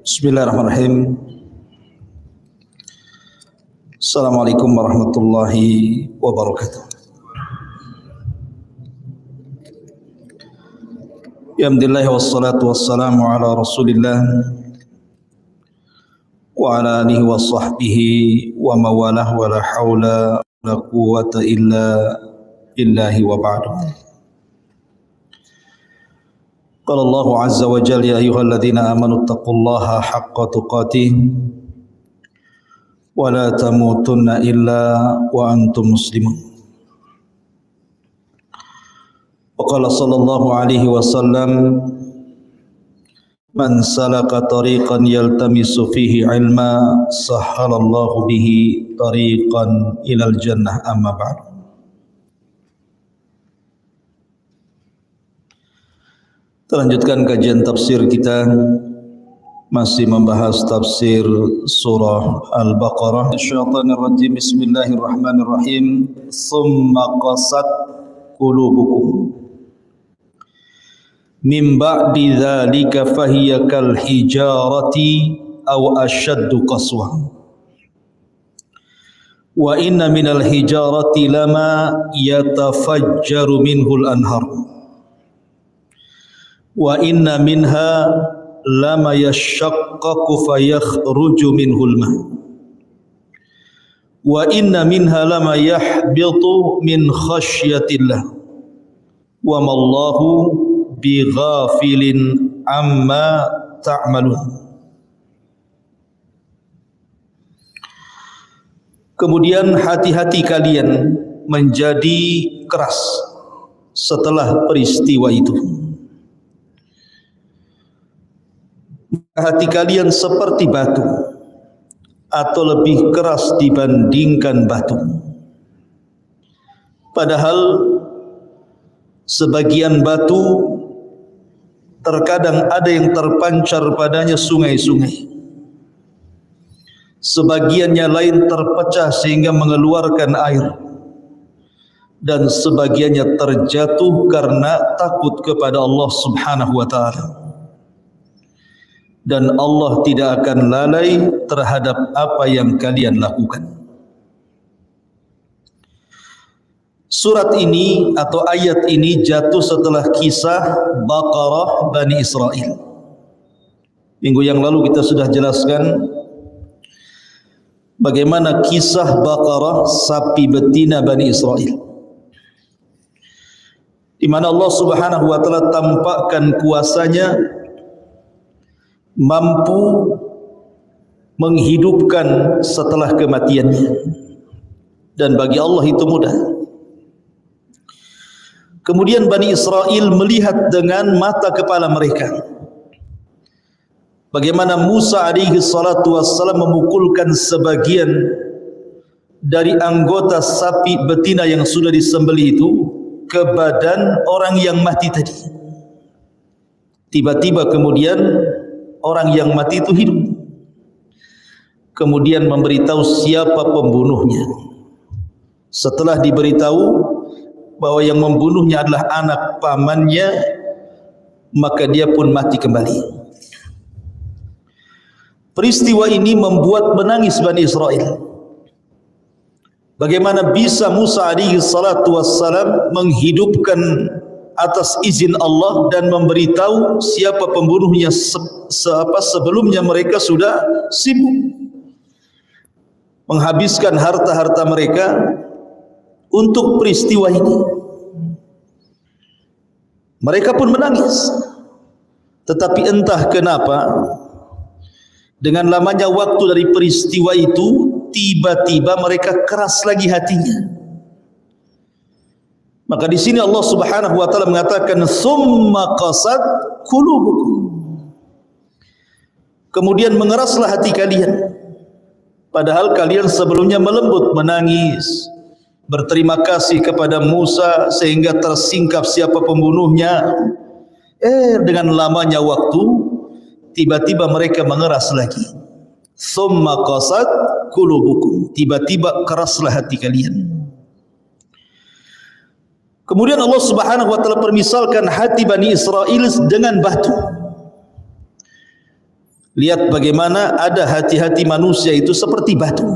Bismillahirrahmanirrahim. Assalamualaikum warahmatullahi wabarakatuh. Alhamdulillah wassalatu wassalamu ala Rasulillah wa ala alihi wa sahbihi wa mawalah wa la hawla wa la quwwata illa billahi wa ba'du. Qala Allahu azza wa jalla ya ayyuhalladzina amanu taqullaha haqqa tuqatih wa la tamutunna illa wa antum muslimun. Wa qala sallallahu alaihi wasallam man salaka tariqan yaltamisu fihi ilma sahhalallahu bihi tariqan ilal jannah amma ba'du. Terlanjutkan kajian tafsir kita, masih membahas tafsir surah Al-Baqarah. Syaitanir rajim. Bismillahirrahmanirrahim. Tsumma qasat qulubukum min ba'di dzalika fahiya kal hijarati aw ashaddu qaswa. Wa inna minal hijarati lama yatafajjaru minhul anhar. Wa inna minha lama yashaqqaqu fayakhruju minhul ma. Wa inna minha lama yahbitu min khasyatillah. Wa mallahu bighafilin amma ta'malun. Kemudian hati-hati kalian menjadi keras setelah peristiwa itu. Hati kalian seperti batu atau lebih keras dibandingkan batu. Padahal sebagian batu terkadang ada yang terpancar padanya sungai-sungai. Sebagiannya lain terpecah sehingga mengeluarkan air. Dan sebagiannya terjatuh karena takut kepada Allah Subhanahu wa ta'ala. Dan Allah tidak akan lalai terhadap apa yang kalian lakukan. Surat ini atau ayat ini jatuh setelah kisah Baqarah Bani Israel. Minggu yang lalu kita sudah jelaskan bagaimana kisah Baqarah sapi betina Bani Israel, di mana Allah Subhanahu wa taala tampakkan kuasanya mampu menghidupkan setelah kematiannya, dan bagi Allah itu mudah. Kemudian Bani Israel melihat dengan mata kepala mereka bagaimana Musa alaihi salatu wassalam memukulkan sebagian dari anggota sapi betina yang sudah disembelih itu ke badan orang yang mati tadi. Tiba-tiba kemudian orang yang mati itu hidup. Kemudian memberitahu siapa pembunuhnya. Setelah diberitahu bahwa yang membunuhnya adalah anak pamannya, maka dia pun mati kembali. Peristiwa ini membuat menangis Bani Israel. Bagaimana bisa Musa alaihi salatu wassalam menghidupkan atas izin Allah dan memberitahu siapa pembunuhnya sebelumnya mereka sudah sibuk menghabiskan harta-harta mereka untuk peristiwa ini. Mereka pun menangis. Tetapi entah kenapa dengan lamanya waktu dari peristiwa itu tiba-tiba mereka keras lagi hatinya. Maka di sini Allah Subhanahu wa taala mengatakan summa qasat qulubukum. Kemudian mengeraslah hati kalian. Padahal kalian sebelumnya melembut, menangis, berterima kasih kepada Musa sehingga tersingkap siapa pembunuhnya. Dengan lamanya waktu tiba-tiba mereka mengeras lagi. Summa qasat qulubukum. Tiba-tiba keraslah hati kalian. Kemudian Allah Subhanahu wa taala permisalkan hati Bani Israel dengan batu. Lihat bagaimana ada hati-hati manusia itu seperti batu.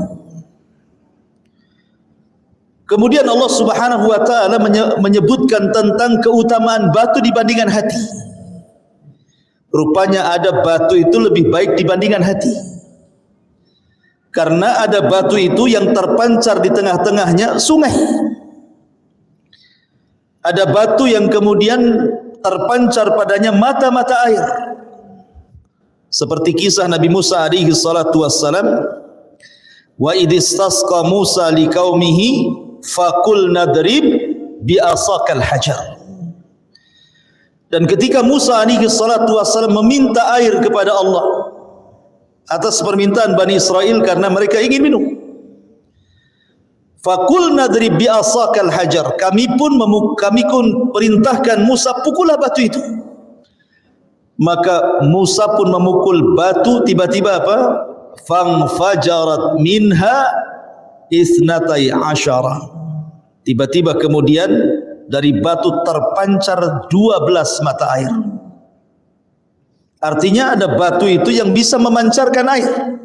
Kemudian Allah Subhanahu wa taala menyebutkan tentang keutamaan batu dibandingkan hati. Rupanya ada batu itu lebih baik dibandingkan hati. Karena ada batu itu yang terpancar di tengah-tengahnya sungai. Ada batu yang kemudian terpancar padanya mata-mata air. Seperti kisah Nabi Musa alaihi salatu wassalam, wa idistasqa Musa liqaumihi faqul nadrib bi asaqal hajar. Dan ketika Musa alaihi salatu wassalam meminta air kepada Allah atas permintaan Bani Israel karena mereka ingin minum, faqul nadrib bi asaqal hajar, kami pun perintahkan Musa pukullah batu itu. Maka Musa pun memukul batu, tiba-tiba apa? Fangfajarat minha isnatai asyara. Tiba-tiba kemudian dari batu terpancar 12 mata air. Artinya ada batu itu yang bisa memancarkan air.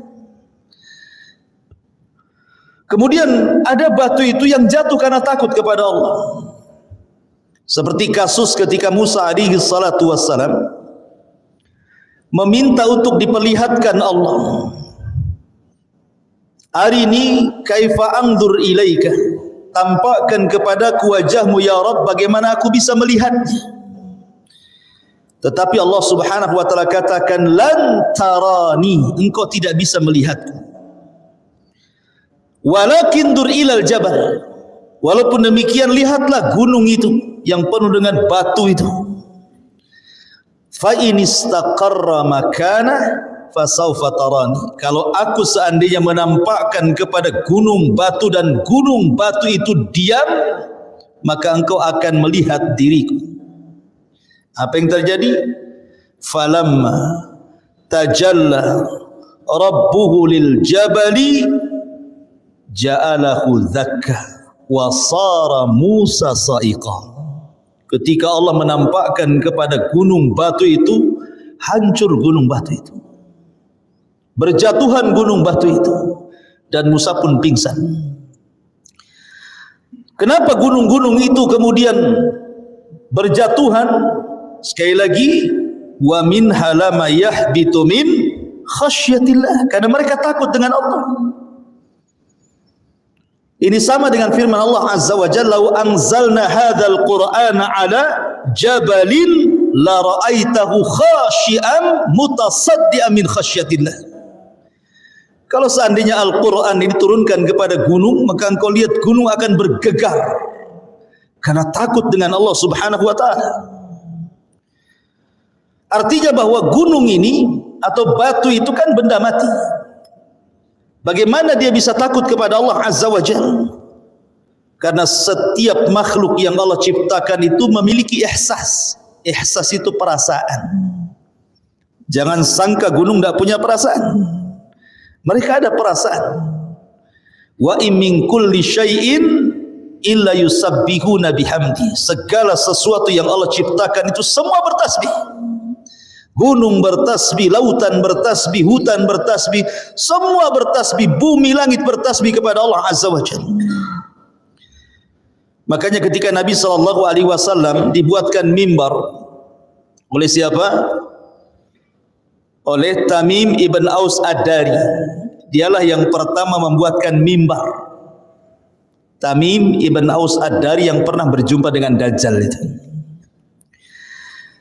Kemudian ada batu itu yang jatuh karena takut kepada Allah. Seperti kasus ketika Musa alaihi salatu wassalam meminta untuk diperlihatkan Allah. Arini kaifa anzur ilaika, tampakkan kepadaku wajahmu ya Rabb, bagaimana aku bisa melihatnya. Tetapi Allah Subhanahu wa taala katakan, lan tarani, engkau tidak bisa melihatku. Walakin dur ilal jabal, walaupun demikian lihatlah gunung itu yang penuh dengan batu itu. Fa in istaqarra makana fasawfa tarani. Kalau aku seandainya menampakkan kepada gunung batu dan gunung batu itu diam, maka engkau akan melihat diriku. Apa yang terjadi? Falamma tajalla rabbuhu lil jabali ja'alahu dzakka wa sara Musa sa'iqa. Ketika Allah menampakkan kepada gunung batu itu, hancur gunung batu itu, berjatuhan gunung batu itu, dan Musa pun pingsan. Kenapa gunung-gunung itu kemudian berjatuhan? Sekali lagi, wa min halama yahbitu min khasyatillah, karena mereka takut dengan Allah. Ini sama dengan firman Allah Azza wa Jalla, "Lau anzalna hadzal Qur'ana 'ala jabalin la ra'aitahu khashi'an mutasaddian min khasyatillah." Kalau seandainya Al-Qur'an ini diturunkan kepada gunung, maka engkau lihat gunung akan bergegar karena takut dengan Allah Subhanahu wa taala. Artinya bahwa gunung ini atau batu itu kan benda mati. Bagaimana dia bisa takut kepada Allah Azza wa Jalla? Karena setiap makhluk yang Allah ciptakan itu memiliki ihsas. Ihsas itu perasaan. Jangan sangka gunung tidak punya perasaan. Mereka ada perasaan. Wa in min kulli syai'in illa yusabbihuna bihamdi. Segala sesuatu yang Allah ciptakan itu semua bertasbih. Gunung bertasbih, lautan bertasbih, hutan bertasbih, semua bertasbih, bumi langit bertasbih kepada Allah Azza wa Jalla. Makanya ketika Nabi SAW dibuatkan mimbar oleh siapa? Oleh Tamim ibn Aus Ad-Dari. Dialah yang pertama membuatkan mimbar. Tamim ibn Aus Ad-Dari yang pernah berjumpa dengan Dajjal itu.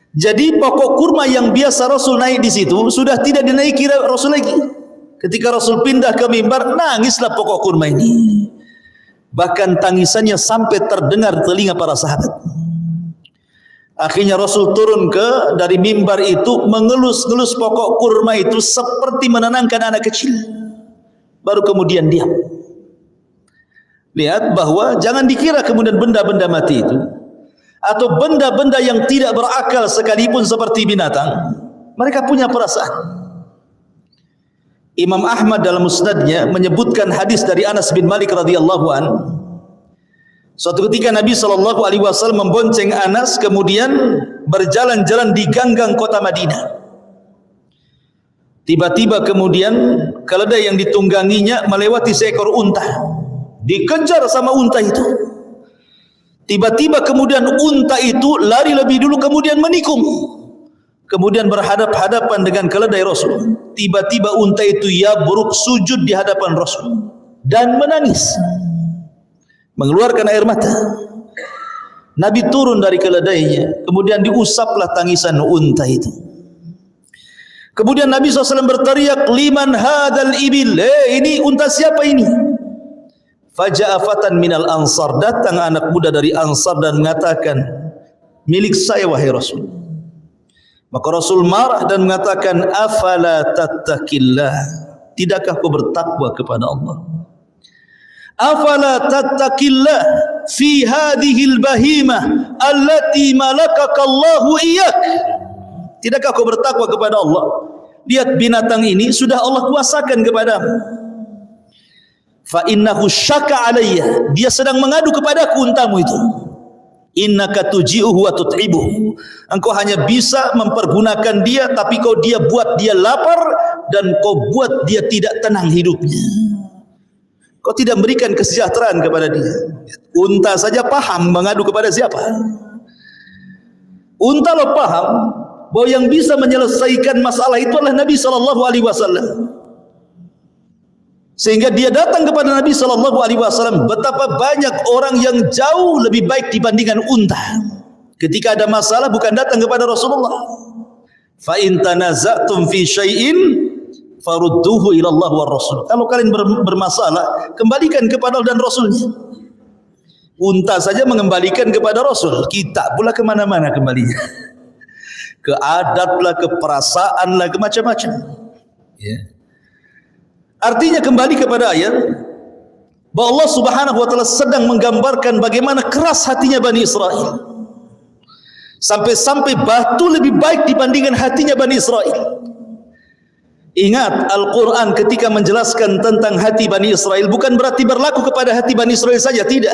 Jadi pokok kurma yang biasa Rasul naik di situ sudah tidak dinaiki Rasul lagi. Ketika Rasul pindah ke mimbar, nangislah pokok kurma ini. Bahkan tangisannya sampai terdengar telinga para sahabat. Akhirnya Rasul turun dari mimbar itu, mengelus-ngelus pokok kurma itu seperti menenangkan anak kecil. Baru kemudian diam. Lihat bahwa jangan dikira kemudian benda-benda mati itu atau benda-benda yang tidak berakal sekalipun seperti binatang, mereka punya perasaan. Imam Ahmad dalam musnadnya menyebutkan hadis dari Anas bin Malik radhiyallahu an. Suatu ketika Nabi SAW membonceng Anas, kemudian berjalan-jalan di ganggang kota Madinah. Tiba-tiba kemudian keledai yang ditungganginya melewati seekor unta. Dikejar sama unta itu. Tiba-tiba kemudian unta itu lari lebih dulu kemudian menikung. Kemudian berhadap-hadapan dengan keledai Rasul. Tiba-tiba unta itu yabruk sujud di hadapan Rasul dan menangis. Mengeluarkan air mata. Nabi turun dari keledainya, kemudian diusaplah tangisan unta itu. Kemudian Nabi SAW berteriak, liman hadal ibil, ini unta siapa ini? Faja'a fatan minal ansar, datang anak muda dari Ansar dan mengatakan, milik saya wahai Rasul. Maka Rasul marah dan mengatakan, afala tattaqillah, tidakkah kau bertakwa kepada Allah? Afala tattaqillah fi hadhil bahimah allati malakaka Allahu iyyak. Tidakkah kau bertakwa kepada Allah? Lihat binatang ini sudah Allah kuasakan kepadamu. Fa innahu syaka alayya, dia sedang mengadu kepadaku untamu itu. Innaka tuji'uhu wa tut'ibuhu, engkau hanya bisa mempergunakan dia, tapi dia buat dia lapar dan kau buat dia tidak tenang hidupnya. Kau tidak berikan kesejahteraan kepada dia. Unta saja paham mengadu kepada siapa. Unta lo paham bahwa yang bisa menyelesaikan masalah itu adalah Nabi SAW. Sehingga dia datang kepada Nabi SAW. Betapa banyak orang yang jauh lebih baik dibandingkan unta. Ketika ada masalah bukan datang kepada Rasulullah. Fa in tanaza'tum fi syai'in farudduhu ila Allah wa Rasul. Kalau kalian bermasalah, kembalikan kepada Allah dan Rasulnya. Unta saja mengembalikan kepada Rasul, kita pula kemana-mana kembalinya. Ke adat lah, ke perasaan lah, ke macam-macam. Ya. Artinya kembali kepada ayat bahwa Allah Subhanahu wa taala sedang menggambarkan bagaimana keras hatinya Bani Israel. Sampai-sampai batu lebih baik dibandingkan hatinya Bani Israel. Ingat, Al-Quran ketika menjelaskan tentang hati Bani Israel bukan berarti berlaku kepada hati Bani Israel saja, tidak.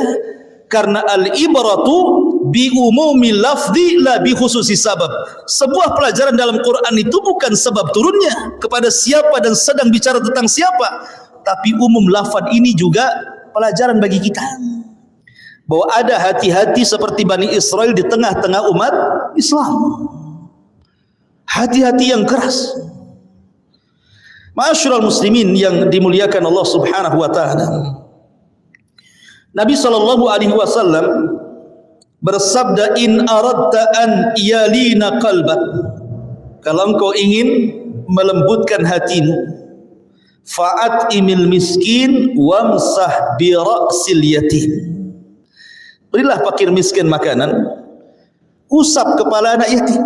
Karena al-ibratu bi umumi lafzi la bi khususi sabab. Sebuah pelajaran dalam Quran itu bukan sebab turunnya kepada siapa dan sedang bicara tentang siapa, tapi umum lafaz ini juga pelajaran bagi kita. Bahwa ada hati-hati seperti Bani Israel di tengah-tengah umat Islam. Hati-hati yang keras. Ma'asyiral muslimin yang dimuliakan Allah Subhanahu wa taala. Nabi SAW bersabda, in aradta an yalina qalbak, kalau engkau ingin melembutkan hatimu, fa'atimil miskin wamsah bi ra'sil yatim, berilah fakir miskin makanan, usap kepala anak yatim.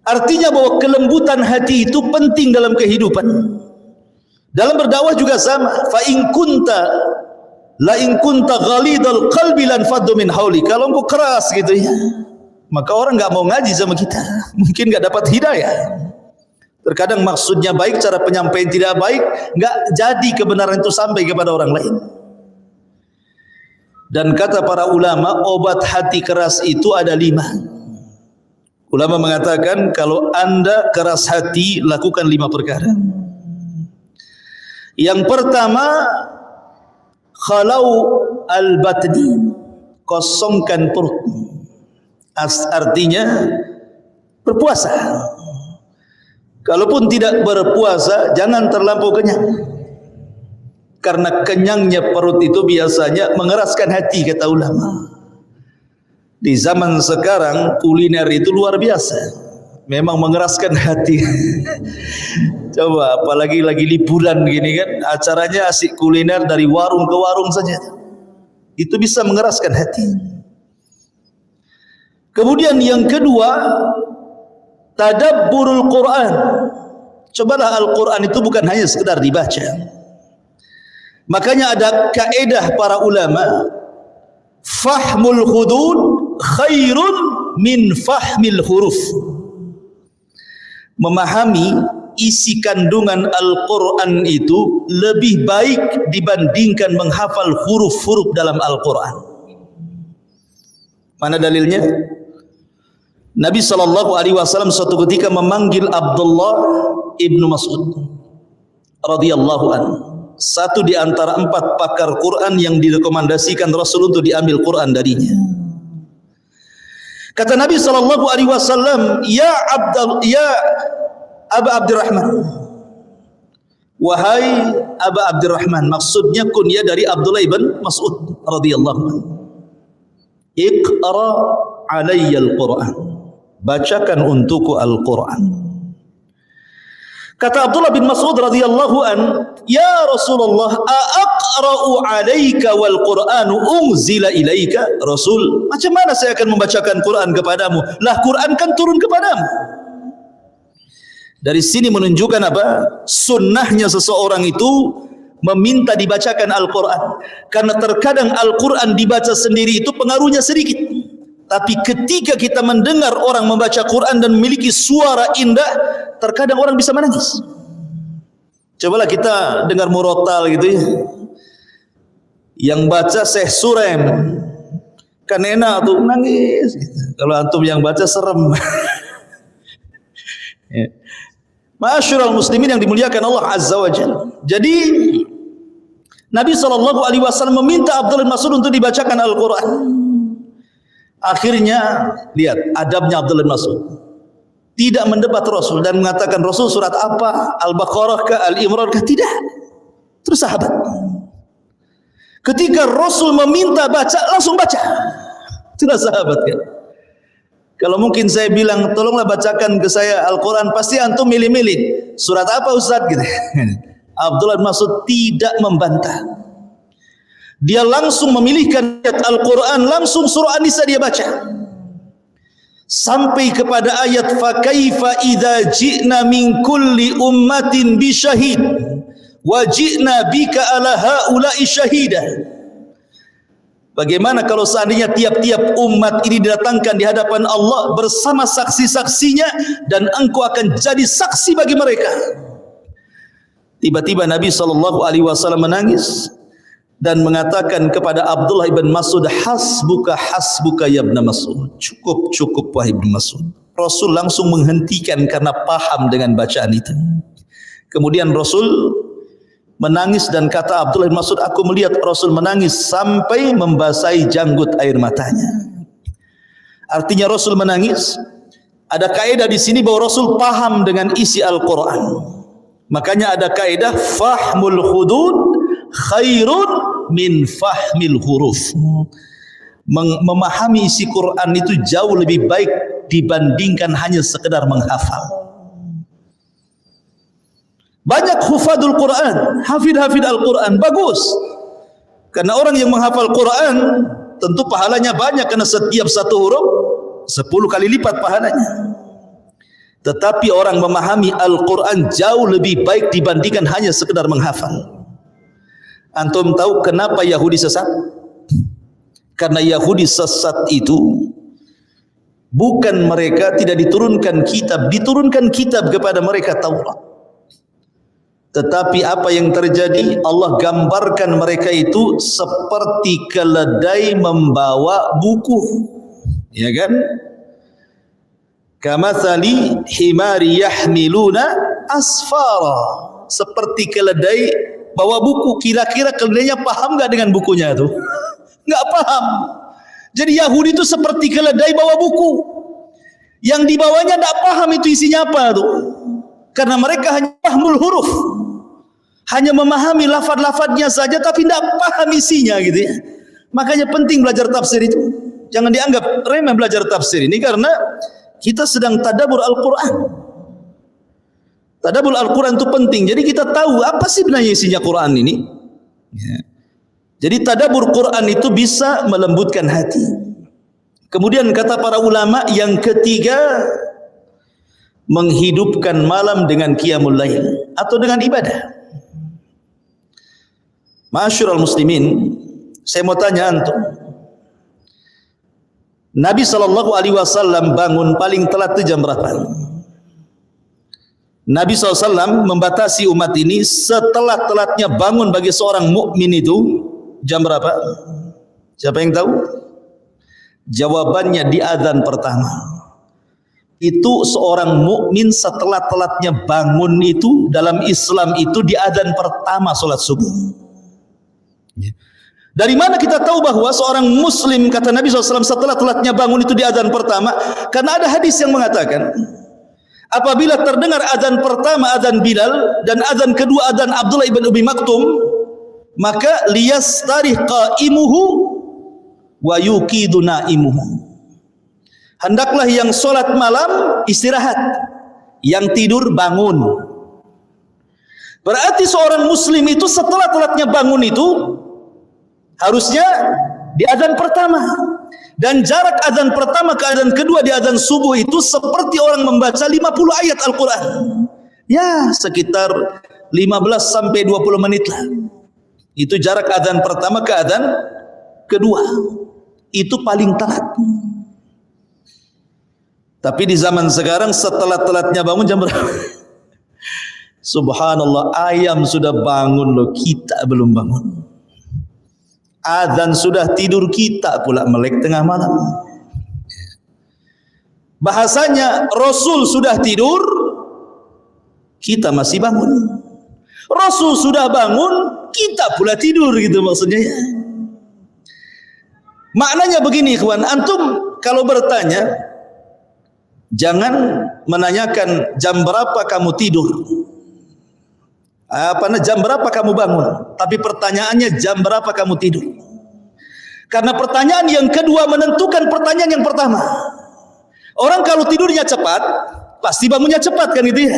Artinya bahwa kelembutan hati itu penting dalam kehidupan. Dalam berdakwah juga sama. Fa in kunta ghalidal qalbi lan faddu min hauli. Kalau engkau keras gitu ya, maka orang enggak mau ngaji sama kita. Mungkin enggak dapat hidayah. Terkadang maksudnya baik, cara penyampaian tidak baik, enggak jadi kebenaran itu sampai kepada orang lain. Dan kata para ulama, obat hati keras itu ada 5. Ulama mengatakan kalau anda keras hati, lakukan 5 perkara. Yang pertama, khalau al-batni, kosongkan perut. Artinya berpuasa. Kalaupun tidak berpuasa, jangan terlampau kenyang. Karena kenyangnya perut itu biasanya mengeraskan hati, kata ulama. Di zaman sekarang kuliner itu luar biasa, memang mengeraskan hati. Coba apalagi lagi liburan gini kan, acaranya asik kuliner dari warung ke warung saja, itu bisa mengeraskan hati. Kemudian yang kedua, tadabburul Quran. Cobalah Al-Quran itu bukan hanya sekedar dibaca. Makanya ada kaidah para ulama, fahmul hudud khairun min fahmil huruf. Memahami isi kandungan Al-Quran itu lebih baik dibandingkan menghafal huruf-huruf dalam Al-Quran. Mana dalilnya? Nabi SAW suatu ketika memanggil Abdullah ibnu Mas'ud radhiyallahu anhu, satu di antara 4 pakar Quran yang direkomendasikan Rasul untuk diambil Quran darinya. Kata Nabi SAW, ya Aba Abdurrahman, wahai Aba Abdurrahman, maksudnya kunyah dari Abdullah ibn Mas'ud radhiyallahu anhu. Iqra alayya al-Quran, bacakan untukku Al-Quran. Kata Abdullah bin Mas'ud radhiyallahu an, ya Rasulullah, aqra'u 'alaika wal Qur'anu unzila ilaika? Rasul, macam mana saya akan membacakan Quran kepadamu? Lah Quran kan turun kepadamu. Dari sini menunjukkan apa? Sunnahnya seseorang itu meminta dibacakan Al-Quran. Karena terkadang Al-Quran dibaca sendiri itu pengaruhnya sedikit. Tapi ketika kita mendengar orang membaca Quran dan memiliki suara indah, terkadang orang bisa menangis. Cobalah kita dengar murotal gitu ya. Yang baca Syekh Surem, kan enak tuh nangis. Kalau antum yang baca serem. Ya. Ma'asyiral muslimin yang dimuliakan Allah Azza wa Jalla. Jadi Nabi SAW meminta Abdullah bin Mas'ud untuk dibacakan Al-Quran. Akhirnya lihat adabnya Abdullah bin Mas'ud, tidak mendebat Rasul dan mengatakan Rasul surat apa, Al-Baqarah kah, Al-Imran kah, tidak. Terus sahabat, ketika Rasul meminta baca, langsung baca. Itulah sahabat kan. Kalau mungkin saya bilang tolonglah bacakan ke saya Al-Quran, pasti antum milih-milih surat apa Ustaz gitu. Abdullah bin Mas'ud tidak membantah. Dia langsung memilihkan ayat Al-Quran, langsung surah An-Nisa dia baca. Sampai kepada ayat fa kaifa idza ji'na min kulli ummatin bi syahid wa ji'na bika ala haula'i syahida. Bagaimana kalau seandainya tiap-tiap umat ini didatangkan di hadapan Allah bersama saksi-saksinya dan engkau akan jadi saksi bagi mereka. Tiba-tiba Nabi SAW menangis dan mengatakan kepada Abdullah ibn Mas'ud, hasbuka hasbuka ya ibn Mas'ud, cukup cukup wahai ibn Mas'ud. Rasul langsung menghentikan karena paham dengan bacaan itu. Kemudian Rasul menangis dan kata Abdullah bin Mas'ud, aku melihat Rasul menangis sampai membasahi janggut air matanya. Artinya Rasul menangis. Ada kaidah di sini bahwa Rasul paham dengan isi Al-Quran. Makanya ada kaidah fahmul hudud khairun min fahmil huruf. Memahami isi Quran itu jauh lebih baik dibandingkan hanya sekedar menghafal. Banyak hufadul Quran, hafid Al-Quran, bagus. Karena orang yang menghafal Quran tentu pahalanya banyak, karena setiap satu huruf 10 kali lipat pahalanya. Tetapi orang memahami Al-Quran jauh lebih baik dibandingkan hanya sekedar menghafal. Antum tahu kenapa Yahudi sesat? Karena Yahudi sesat itu bukan mereka tidak diturunkan kitab kepada mereka Taurat. Tetapi apa yang terjadi? Allah gambarkan mereka itu seperti keledai membawa buku. Ya kan? Kamathali himari yahmiluna asfara. Seperti keledai bawa buku. Kira-kira keledainya paham gak dengan bukunya itu? Gak paham. Jadi Yahudi itu seperti keledai bawa buku. Yang dibawanya gak paham itu isinya apa tuh. Karena mereka hanya fahmul huruf, hanya memahami lafaz-lafaznya saja, tapi tidak paham isinya gitu ya. Makanya penting belajar tafsir itu. Jangan dianggap remeh belajar tafsir ini, karena kita sedang tadabbur Al-Quran. Tadabbur Al-Quran itu penting. Jadi kita tahu apa sih sebenarnya isinya Quran ini. Ya. Jadi tadabbur Quran itu bisa melembutkan hati. Kemudian kata para ulama yang ketiga, menghidupkan malam dengan qiyamul lail atau dengan ibadah. Ma'asyiral muslimin, saya mau tanya antum. Nabi SAW bangun paling telat itu jam berapa? Nabi SAW membatasi umat ini setelat-telatnya bangun bagi seorang mukmin itu jam berapa? Siapa yang tahu? Jawabannya di azan pertama. Itu seorang mukmin setelah telatnya bangun itu dalam Islam itu di adzan pertama salat subuh. Dari mana kita tahu bahwa seorang muslim, kata Nabi SAW, setelah telatnya bangun itu di adzan pertama? Karena ada hadis yang mengatakan apabila terdengar adzan pertama adzan Bilal dan adzan kedua adzan Abdullah ibn Umi Maktum, maka liyastarih qaimuhu wa yuqidu naimuhu. Hendaklah yang solat malam istirahat, yang tidur bangun. Berarti seorang muslim itu setelah telatnya bangun itu harusnya di adzan pertama. Dan jarak adzan pertama ke adzan kedua di adzan subuh itu seperti orang membaca 50 ayat Al-Quran. Ya, sekitar 15 sampai 20 menit lah. Itu jarak adzan pertama ke adzan kedua. Itu paling telat. Tapi di zaman sekarang setelah telatnya bangun jam berapa? Subhanallah, ayam sudah bangun loh, kita belum bangun. Adzan sudah tidur, kita pula melek tengah malam. Bahasanya Rasul sudah tidur, kita masih bangun. Rasul sudah bangun, kita pula tidur, gitu maksudnya ya. Maknanya begini ikhwan, antum kalau bertanya jangan menanyakan jam berapa kamu tidur, jam berapa kamu bangun, tapi pertanyaannya jam berapa kamu tidur. Karena pertanyaan yang kedua menentukan pertanyaan yang pertama. Orang kalau tidurnya cepat, pasti bangunnya cepat kan gitu ya.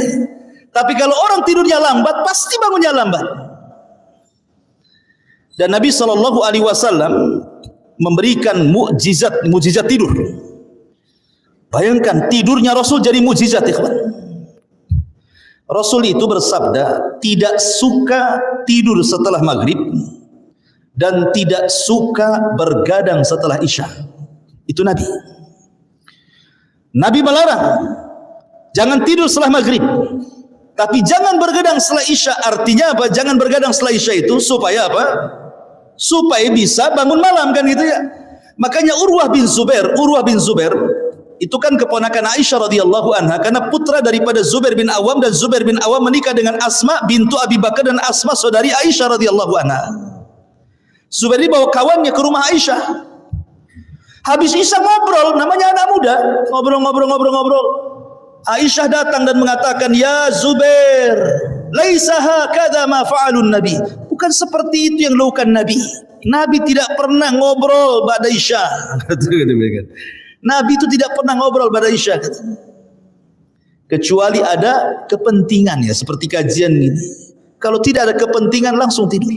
Tapi kalau orang tidurnya lambat, pasti bangunnya lambat. Dan Nabi SAW memberikan mukjizat tidur. Bayangkan tidurnya Rasul jadi mukjizat, ikhwan. Rasul itu bersabda, tidak suka tidur setelah maghrib dan tidak suka bergadang setelah isya. Itu Nabi. Nabi melarang, jangan tidur setelah maghrib, tapi jangan bergadang setelah isya. Artinya apa? Jangan bergadang setelah isya itu supaya apa? Supaya bisa bangun malam kan gitu ya. Makanya Urwah bin Zubair itu kan keponakan Aisyah radhiyallahu anha, karena putra daripada Zubair bin Awam, dan Zubair bin Awam menikah dengan Asma bintu Abi Bakar, dan Asma saudari Aisyah radhiyallahu anha. Zubair ini bawa kawannya ke rumah Aisyah. Habis isya ngobrol, namanya anak muda, ngobrol. Aisyah datang dan mengatakan, "Ya Zubair, laisa hakadha ma fa'alun Nabi." Bukan seperti itu yang dilakukan Nabi. Nabi tidak pernah ngobrol ba'da isya. Nabi itu tidak pernah ngobrol pada isya, kecuali ada kepentingan ya, seperti kajian ini. Kalau tidak ada kepentingan langsung tidur.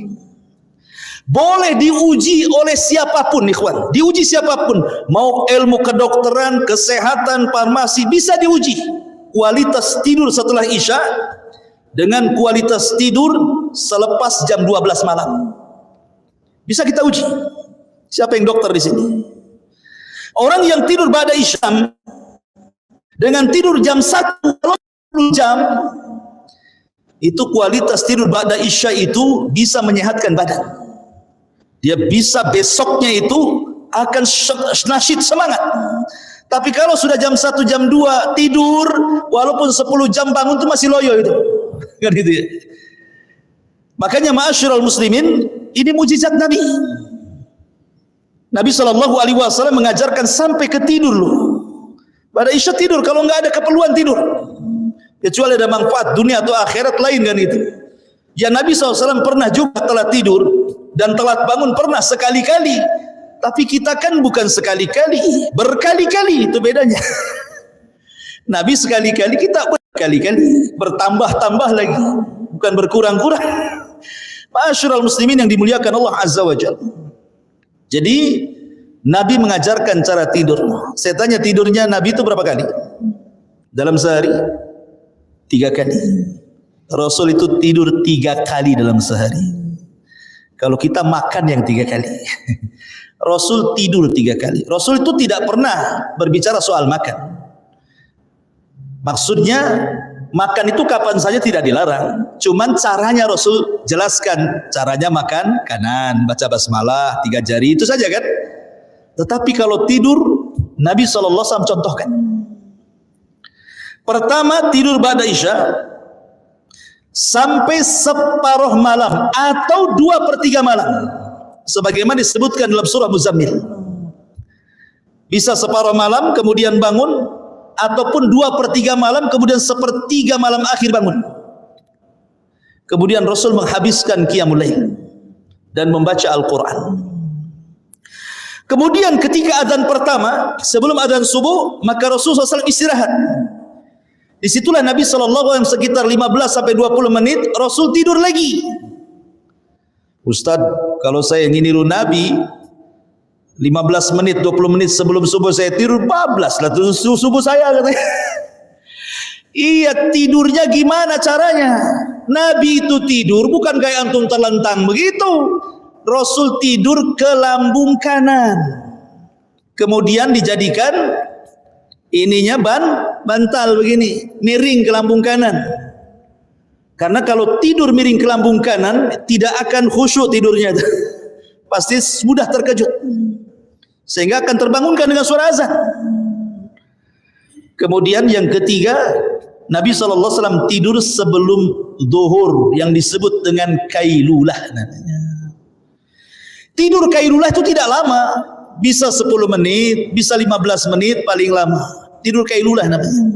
Boleh diuji oleh siapapun, ikhwan. Diuji siapapun, mau ilmu kedokteran, kesehatan, farmasi, bisa diuji. Kualitas tidur setelah isya dengan kualitas tidur selepas jam 12 malam. Bisa kita uji. Siapa yang dokter di sini? Orang yang tidur ba'da isya dengan tidur jam 1 jam, itu kualitas tidur ba'da isya itu bisa menyehatkan badan. Dia bisa besoknya itu akan nasyid, semangat. Tapi kalau sudah jam 1 jam 2 tidur, walaupun 10 jam bangun itu masih loyo itu. Kan gitu ya. Makanya ma'asyiral muslimin, ini mukjizat Nabi. Nabi SAW mengajarkan sampai ke tidur loh. Pada isya tidur, kalau nggak ada keperluan tidur. Kecuali ada manfaat dunia atau akhirat lain kan itu. Ya Nabi SAW pernah juga telat tidur dan telat bangun, pernah sekali-kali. Tapi kita kan bukan sekali-kali, berkali-kali, itu bedanya. Nabi sekali-kali, kita berkali-kali, bertambah-tambah lagi, bukan berkurang-kurang. Ma'asyiral muslimin yang dimuliakan Allah Azza wa Jalla. Jadi Nabi mengajarkan cara tidur. Saya tanya, tidurnya Nabi itu berapa kali? Dalam sehari? 3 kali. Rasul itu tidur 3 kali dalam sehari. Kalau kita makan yang 3 kali. Rasul tidur 3 kali. Rasul itu tidak pernah berbicara soal makan. Maksudnya makan itu kapan saja tidak dilarang. Cuman caranya Rasul jelaskan. Caranya makan kanan, baca basmalah 3 jari, itu saja kan. Tetapi kalau tidur, Nabi SAW contohkan. Pertama, tidur ba'da isya sampai separuh malam atau 2/3 malam, sebagaimana disebutkan dalam surah Muzammil. Bisa separuh malam kemudian bangun, ataupun 2/3 malam kemudian 1/3 malam akhir bangun. Kemudian Rasul menghabiskan qiyamul lail dan membaca Al-Quran. Kemudian ketika azan pertama sebelum azan subuh, maka Rasulullah SAW istirahat. Disitulah Nabi SAW sekitar 15-20 menit Rasul tidur lagi. Ustaz, kalau saya ingin niru Nabi 15 menit, 20 menit sebelum subuh saya tidur, bablas lah subuh saya, katanya. Iya, tidurnya gimana caranya? Nabi itu tidur bukan kayak antum terlentang begitu. Rasul tidur ke lambung kanan, kemudian dijadikan ininya bantal begini, miring ke lambung kanan. Karena kalau tidur miring ke lambung kanan tidak akan khusyuk tidurnya, pasti mudah terkejut, sehingga akan terbangunkan dengan suara azan. Kemudian yang ketiga, Nabi SAW tidur sebelum zuhur yang disebut dengan kailulah namanya. Tidur kailulah itu tidak lama, bisa 10 menit, bisa 15 menit paling lama. Tidur kailulah namanya.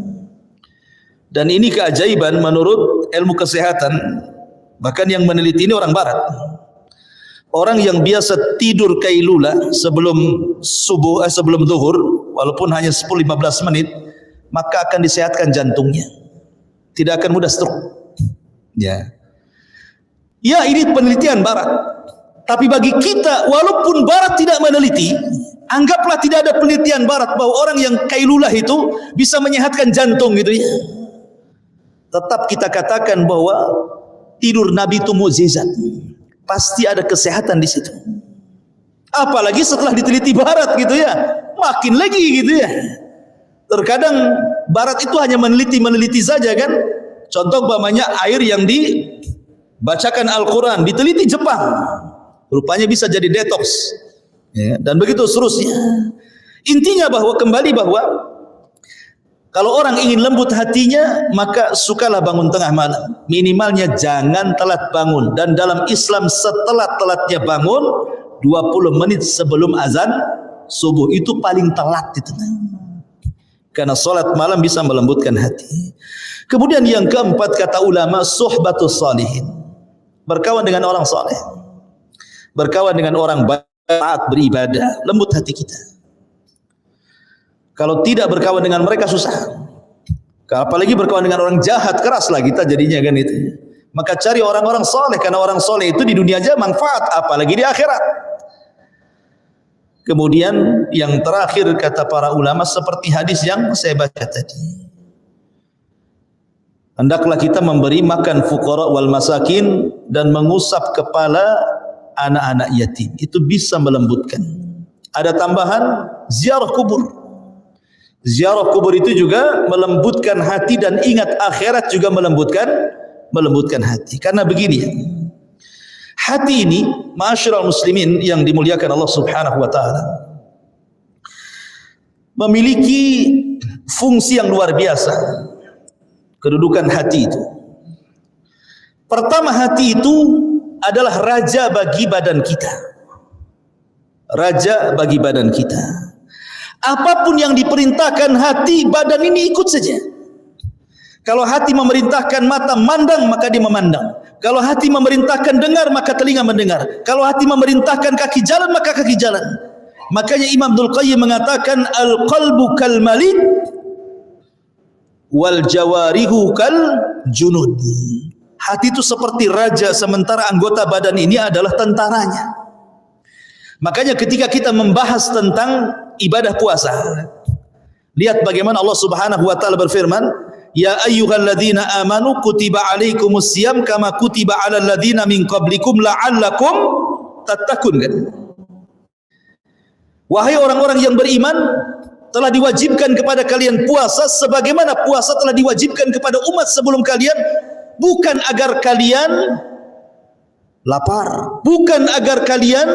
Dan ini keajaiban menurut ilmu kesehatan, bahkan yang meneliti ini orang barat. Orang yang biasa tidur kailulah sebelum subuh, sebelum zuhur, walaupun hanya 10-15 menit, maka akan disehatkan jantungnya, tidak akan mudah stroke. Ya, ini penelitian barat. Tapi bagi kita, walaupun barat tidak meneliti, anggaplah tidak ada penelitian barat bahwa orang yang kailulah itu bisa menyehatkan jantung gitu ya. Tetap kita katakan bahwa tidur Nabi itu mukjizat. Pasti ada kesehatan di situ. Apalagi setelah diteliti barat gitu ya, makin lagi gitu ya. Terkadang barat itu hanya meneliti saja kan. Contoh umpamanya air yang dibacakan Al-Quran diteliti Jepang, rupanya bisa jadi detox ya, dan begitu seterusnya. Intinya bahwa kalau orang ingin lembut hatinya, maka sukalah bangun tengah malam. Minimalnya jangan telat bangun. Dan dalam Islam setelat-telatnya bangun 20 menit sebelum azan subuh, itu paling telat itu. Karena salat malam bisa melembutkan hati. Kemudian yang keempat, kata ulama, suhbatus salihin, berkawan dengan orang saleh, berkawan dengan orang taat beribadah, lembut hati kita. Kalau tidak berkawan dengan mereka susah. Apalagi berkawan dengan orang jahat, keras lah kita jadinya kan itu. Maka cari orang-orang saleh, karena orang saleh itu di dunia aja manfaat, apalagi di akhirat. Kemudian yang terakhir kata para ulama, seperti hadis yang saya baca tadi, hendaklah kita memberi makan fuqara wal masakin dan mengusap kepala anak-anak yatim. Itu bisa melembutkan. Ada tambahan, ziarah kubur. Ziarah kubur itu juga melembutkan hati, dan ingat akhirat juga melembutkan hati. Karena begini, hati ini, ma'asyiral muslimin yang dimuliakan Allah Subhanahu wa taala, memiliki fungsi yang luar biasa. Kedudukan hati itu, pertama, hati itu adalah raja bagi badan kita. Raja bagi badan kita. Apapun yang diperintahkan hati, badan ini ikut saja. Kalau hati memerintahkan mata mandang, maka dia memandang. Kalau hati memerintahkan dengar, maka telinga mendengar. Kalau hati memerintahkan kaki jalan, maka kaki jalan. Makanya Imam Abdul Qayyim mengatakan, al-qalbu kal malik wal jawarihu kal junud. Hati itu seperti raja, sementara anggota badan ini adalah tentaranya. Makanya ketika kita membahas tentang ibadah puasa, lihat bagaimana Allah Subhanahu wa taala berfirman, ya ayyuhalladzina amanu kutiba alaikumus siyam kama kutiba alal ladzina min qablikum la'allakum tattaqun. Wahai orang-orang yang beriman, telah diwajibkan kepada kalian puasa sebagaimana puasa telah diwajibkan kepada umat sebelum kalian, bukan agar kalian lapar, bukan agar kalian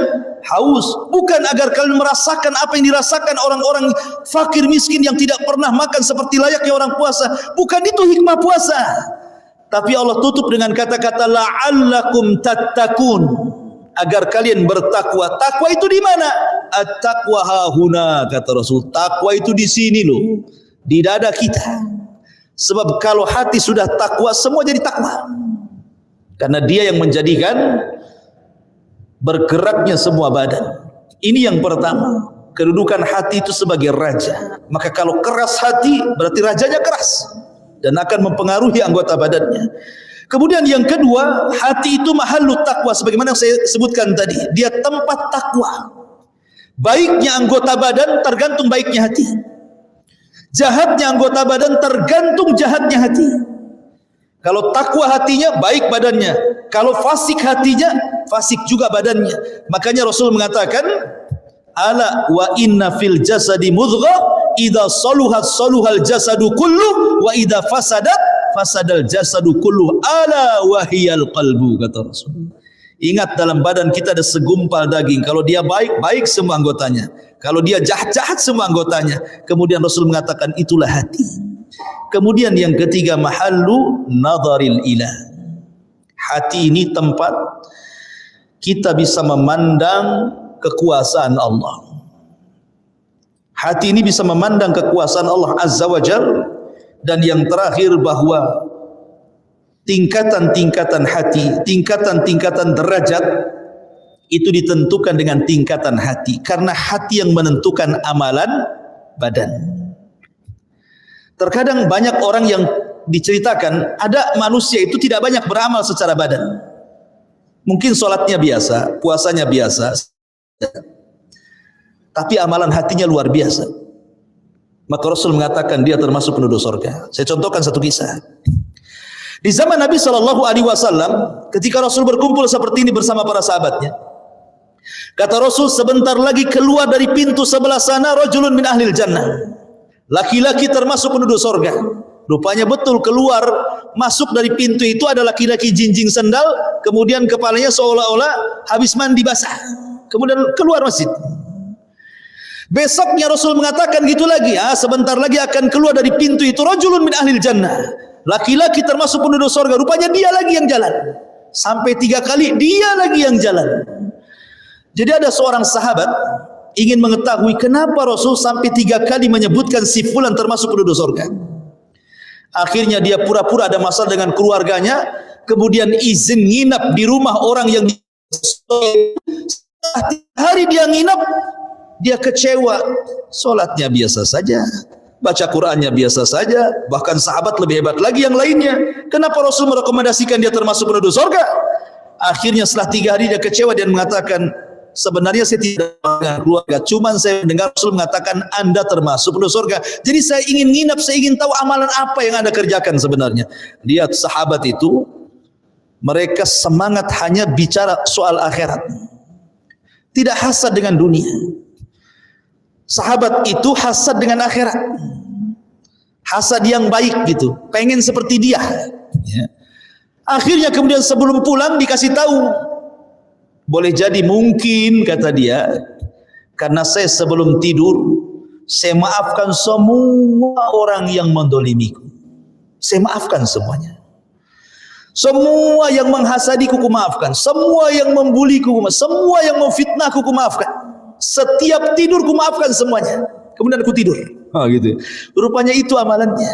haus, bukan agar kalian merasakan apa yang dirasakan orang-orang fakir miskin yang tidak pernah makan seperti layaknya orang puasa. Bukan itu hikmah puasa. Tapi Allah tutup dengan kata-kata la'allakum tattaqun, agar kalian bertakwa. Takwa itu di mana? At-taqwa hahuna, kata Rasul. Takwa itu di sini loh, di dada kita. Sebab kalau hati sudah takwa, semua jadi takwa. Karena dia yang menjadikan bergeraknya semua badan. Ini yang pertama, kedudukan hati itu sebagai raja. Maka kalau keras hati, berarti rajanya keras dan akan mempengaruhi anggota badannya. Kemudian yang kedua, hati itu mahallut takwa, sebagaimana yang saya sebutkan tadi, dia tempat takwa. Baiknya anggota badan tergantung baiknya hati. Jahatnya anggota badan tergantung jahatnya hati. Kalau takwa hatinya, baik badannya. Kalau fasik hatinya, fasik juga badannya. Makanya Rasul mengatakan, ala wa inna fil jasadi mudghah idza saluhat saluhal jasadu kullu wa idza fasadat fasadal jasadu kullu ala wahiyal qalbu, kata Rasul. Ingat, dalam badan kita ada segumpal daging. Kalau dia baik, baik semua anggotanya. Kalau dia jahat, jahat semua anggotanya. Kemudian Rasul mengatakan itulah hati. Kemudian yang ketiga, mahallu nadharil ilah. Hati ini tempat kita bisa memandang kekuasaan Allah. Hati ini bisa memandang kekuasaan Allah Azza wa Jalla. Dan yang terakhir, bahwa tingkatan-tingkatan hati, tingkatan-tingkatan derajat itu ditentukan dengan tingkatan hati. Karena hati yang menentukan amalan badan. Terkadang banyak orang yang diceritakan, ada manusia itu tidak banyak beramal secara badan. Mungkin sholatnya biasa, puasanya biasa, tapi amalan hatinya luar biasa. Maka Rasul mengatakan dia termasuk penduduk surga. Saya contohkan satu kisah. Di zaman Nabi SAW, ketika Rasul berkumpul seperti ini bersama para sahabatnya, kata Rasul, sebentar lagi keluar dari pintu sebelah sana rajulun min ahlil jannah. Laki-laki termasuk penduduk surga. Rupanya betul, keluar masuk dari pintu itu ada laki-laki jinjing sendal, kemudian kepalanya seolah-olah habis mandi basah. Kemudian keluar masjid. Besoknya Rasul mengatakan gitu lagi, sebentar lagi akan keluar dari pintu itu rajulun min ahlil jannah. Laki-laki termasuk penduduk surga. Rupanya dia lagi yang jalan. Sampai 3 kali dia lagi yang jalan. Jadi ada seorang sahabat ingin mengetahui kenapa Rasul sampai 3 kali menyebutkan si fulan termasuk penduduk surga. Akhirnya dia pura-pura ada masalah dengan keluarganya, kemudian izin nginap di rumah orang yang hari dia nginap, dia kecewa. Solatnya biasa saja, baca Qur'annya biasa saja, bahkan sahabat lebih hebat lagi yang lainnya. Kenapa Rasul merekomendasikan dia termasuk penduduk surga? Akhirnya setelah 3 hari dia kecewa dan mengatakan, sebenarnya saya tidak dengan keluarga, cuman saya mendengar Rasul mengatakan Anda termasuk penduduk surga. Jadi saya ingin nginap, saya ingin tahu amalan apa yang Anda kerjakan sebenarnya. Lihat sahabat itu, mereka semangat hanya bicara soal akhirat, tidak hasad dengan dunia. Sahabat itu hasad dengan akhirat, hasad yang baik gitu, pengen seperti dia. Akhirnya kemudian sebelum pulang dikasih tahu, boleh jadi mungkin, kata dia, karena saya sebelum tidur saya maafkan semua orang yang mendolimiku. Saya maafkan semuanya. Semua yang menghasadiku ku maafkan, semua yang membuliku, semua yang memfitnahku ku maafkan. Setiap tidur ku maafkan semuanya. Kemudian aku tidur. Gitu. Rupanya itu amalannya.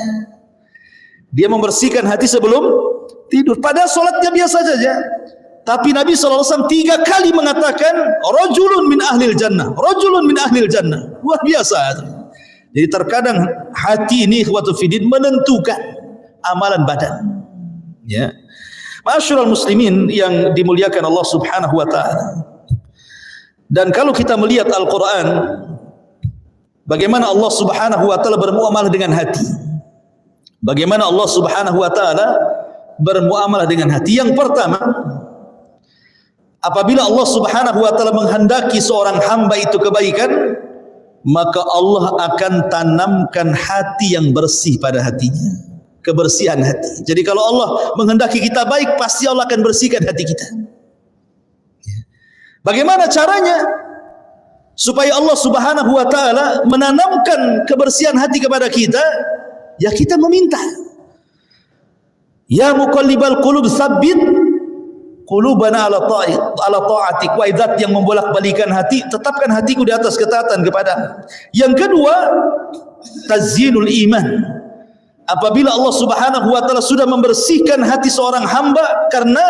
Dia membersihkan hati sebelum tidur. Padahal sholatnya biasa saja. Tapi Nabi SAW 3 kali mengatakan rajulun min ahlil jannah, rajulun min ahlil jannah. Luar biasa. Jadi terkadang hati ini ikhwatu fiddin menentukan amalan badan. Ya. Ma'asyiral muslimin yang dimuliakan Allah Subhanahu wa taala. Dan kalau kita melihat Al-Qur'an, bagaimana Allah Subhanahu wa taala bermuamalah dengan hati. Bagaimana Allah Subhanahu wa taala bermuamalah dengan hati. Yang pertama, apabila Allah Subhanahu wa taala menghendaki seorang hamba itu kebaikan, maka Allah akan tanamkan hati yang bersih pada hatinya. Kebersihan hati. Jadi kalau Allah menghendaki kita baik, pasti Allah akan bersihkan hati kita. Bagaimana caranya supaya Allah Subhanahu wa taala menanamkan kebersihan hati kepada kita? Ya kita meminta. Ya muqallibal qulub tsabbit qulubana ala ta'atik. Wa idzat yang membolak-balikan hati, tetapkan hatiku di atas ketaatan kepada. Yang kedua, tazyinul iman. Apabila Allah Subhanahu wa taala sudah membersihkan hati seorang hamba karena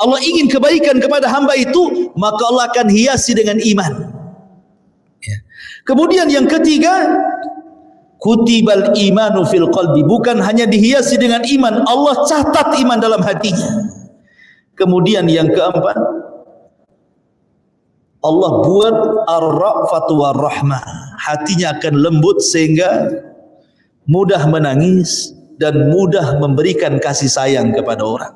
Allah ingin kebaikan kepada hamba itu, maka Allah akan hiasi dengan iman. Kemudian yang ketiga, kutibal imanu fil qalbi, bukan hanya dihiasi dengan iman, Allah catat iman dalam hatinya. Kemudian yang keempat, Allah buat ar-ra'fatu war-rahmah, hatinya akan lembut sehingga mudah menangis dan mudah memberikan kasih sayang kepada orang.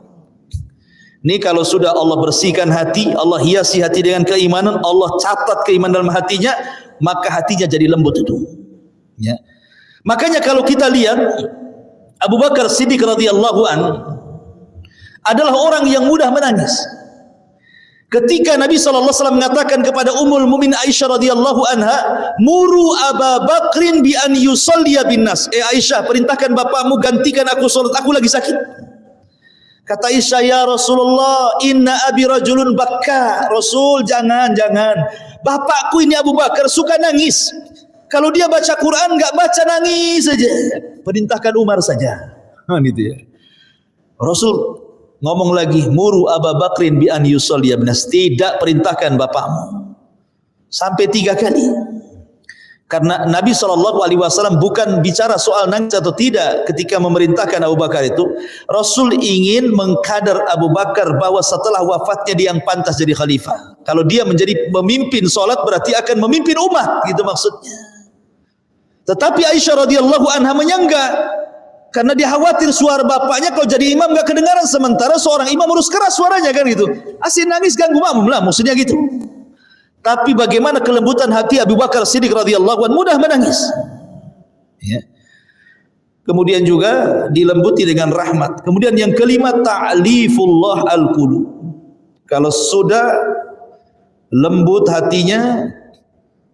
Ini kalau sudah Allah bersihkan hati, Allah hiasi hati dengan keimanan, Allah catat keimanan dalam hatinya, maka hatinya jadi lembut itu. Ya. Makanya kalau kita lihat Abu Bakar Siddiq radhiyallahu an adalah orang yang mudah menangis. Ketika Nabi SAW mengatakan kepada Ummul Mukminin Aisyah radhiyallahu anha, "Muru Abu Bakrin bi an yusalliya bin nas." Aisyah, perintahkan bapakmu gantikan aku salat, aku lagi sakit. Kata Aisyah, "Ya Rasulullah, inna abi rajulun bakka." Rasul, jangan. Bapakku ini Abu Bakar suka nangis. Kalau dia baca Quran enggak baca nangis saja. Perintahkan Umar saja. Gitu ya. Rasul ngomong lagi, "Muru Abu Bakrin bi an yusalliya bin nas." Tidak, perintahkan bapakmu. Sampai 3 kali. Karena Nabi SAW bukan bicara soal nangis atau tidak ketika memerintahkan Abu Bakar itu. Rasul ingin mengkadar Abu Bakar bahwa setelah wafatnya dia yang pantas jadi khalifah. Kalau dia menjadi pemimpin solat berarti akan memimpin umat, gitu maksudnya. Tetapi Aisyah radhiyallahu anha menyangga, karena dia khawatir suara bapaknya kalau jadi imam gak kedengaran, sementara seorang imam harus keras suaranya kan gitu. Asyik nangis ganggu makmum lah, maksudnya gitu. Tapi bagaimana kelembutan hati Abu Bakar Siddiq radhiyallahu anhu, mudah menangis. Ya. Kemudian juga dilembuti dengan rahmat. Kemudian yang kelima, ta'lifullah al-qulub. Kalau sudah lembut hatinya,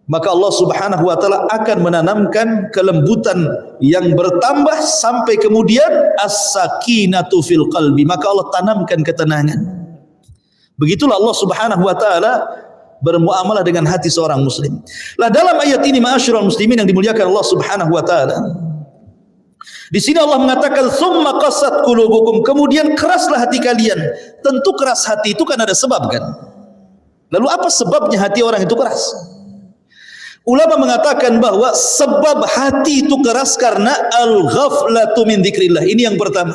maka Allah Subhanahu wa taala akan menanamkan kelembutan yang bertambah sampai kemudian as-sakinatu fil qalbi, maka Allah tanamkan ketenangan. Begitulah Allah Subhanahu wa taala bermuamalah dengan hati seorang muslim. Lah dalam ayat ini ma'asyiral muslimin yang dimuliakan Allah Subhanahu wa taala, di sini Allah mengatakan summa qasat qulubukum, kemudian keraslah hati kalian. Tentu keras hati itu kan ada sebab kan. Lalu apa sebabnya hati orang itu keras? Ulama mengatakan bahwa sebab hati itu keras karena al-ghaflatu min dzikrillah. Ini yang pertama.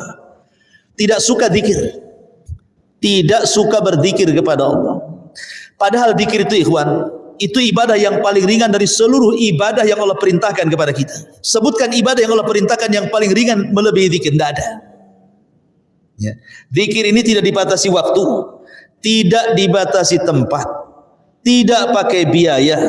Tidak suka zikir. Tidak suka berzikir kepada Allah. Padahal zikir itu ikhwan, itu ibadah yang paling ringan dari seluruh ibadah yang Allah perintahkan kepada kita. Sebutkan ibadah yang Allah perintahkan yang paling ringan melebihi zikir, tidak ada. Ya. Zikir ini tidak dibatasi waktu, tidak dibatasi tempat, tidak pakai biaya.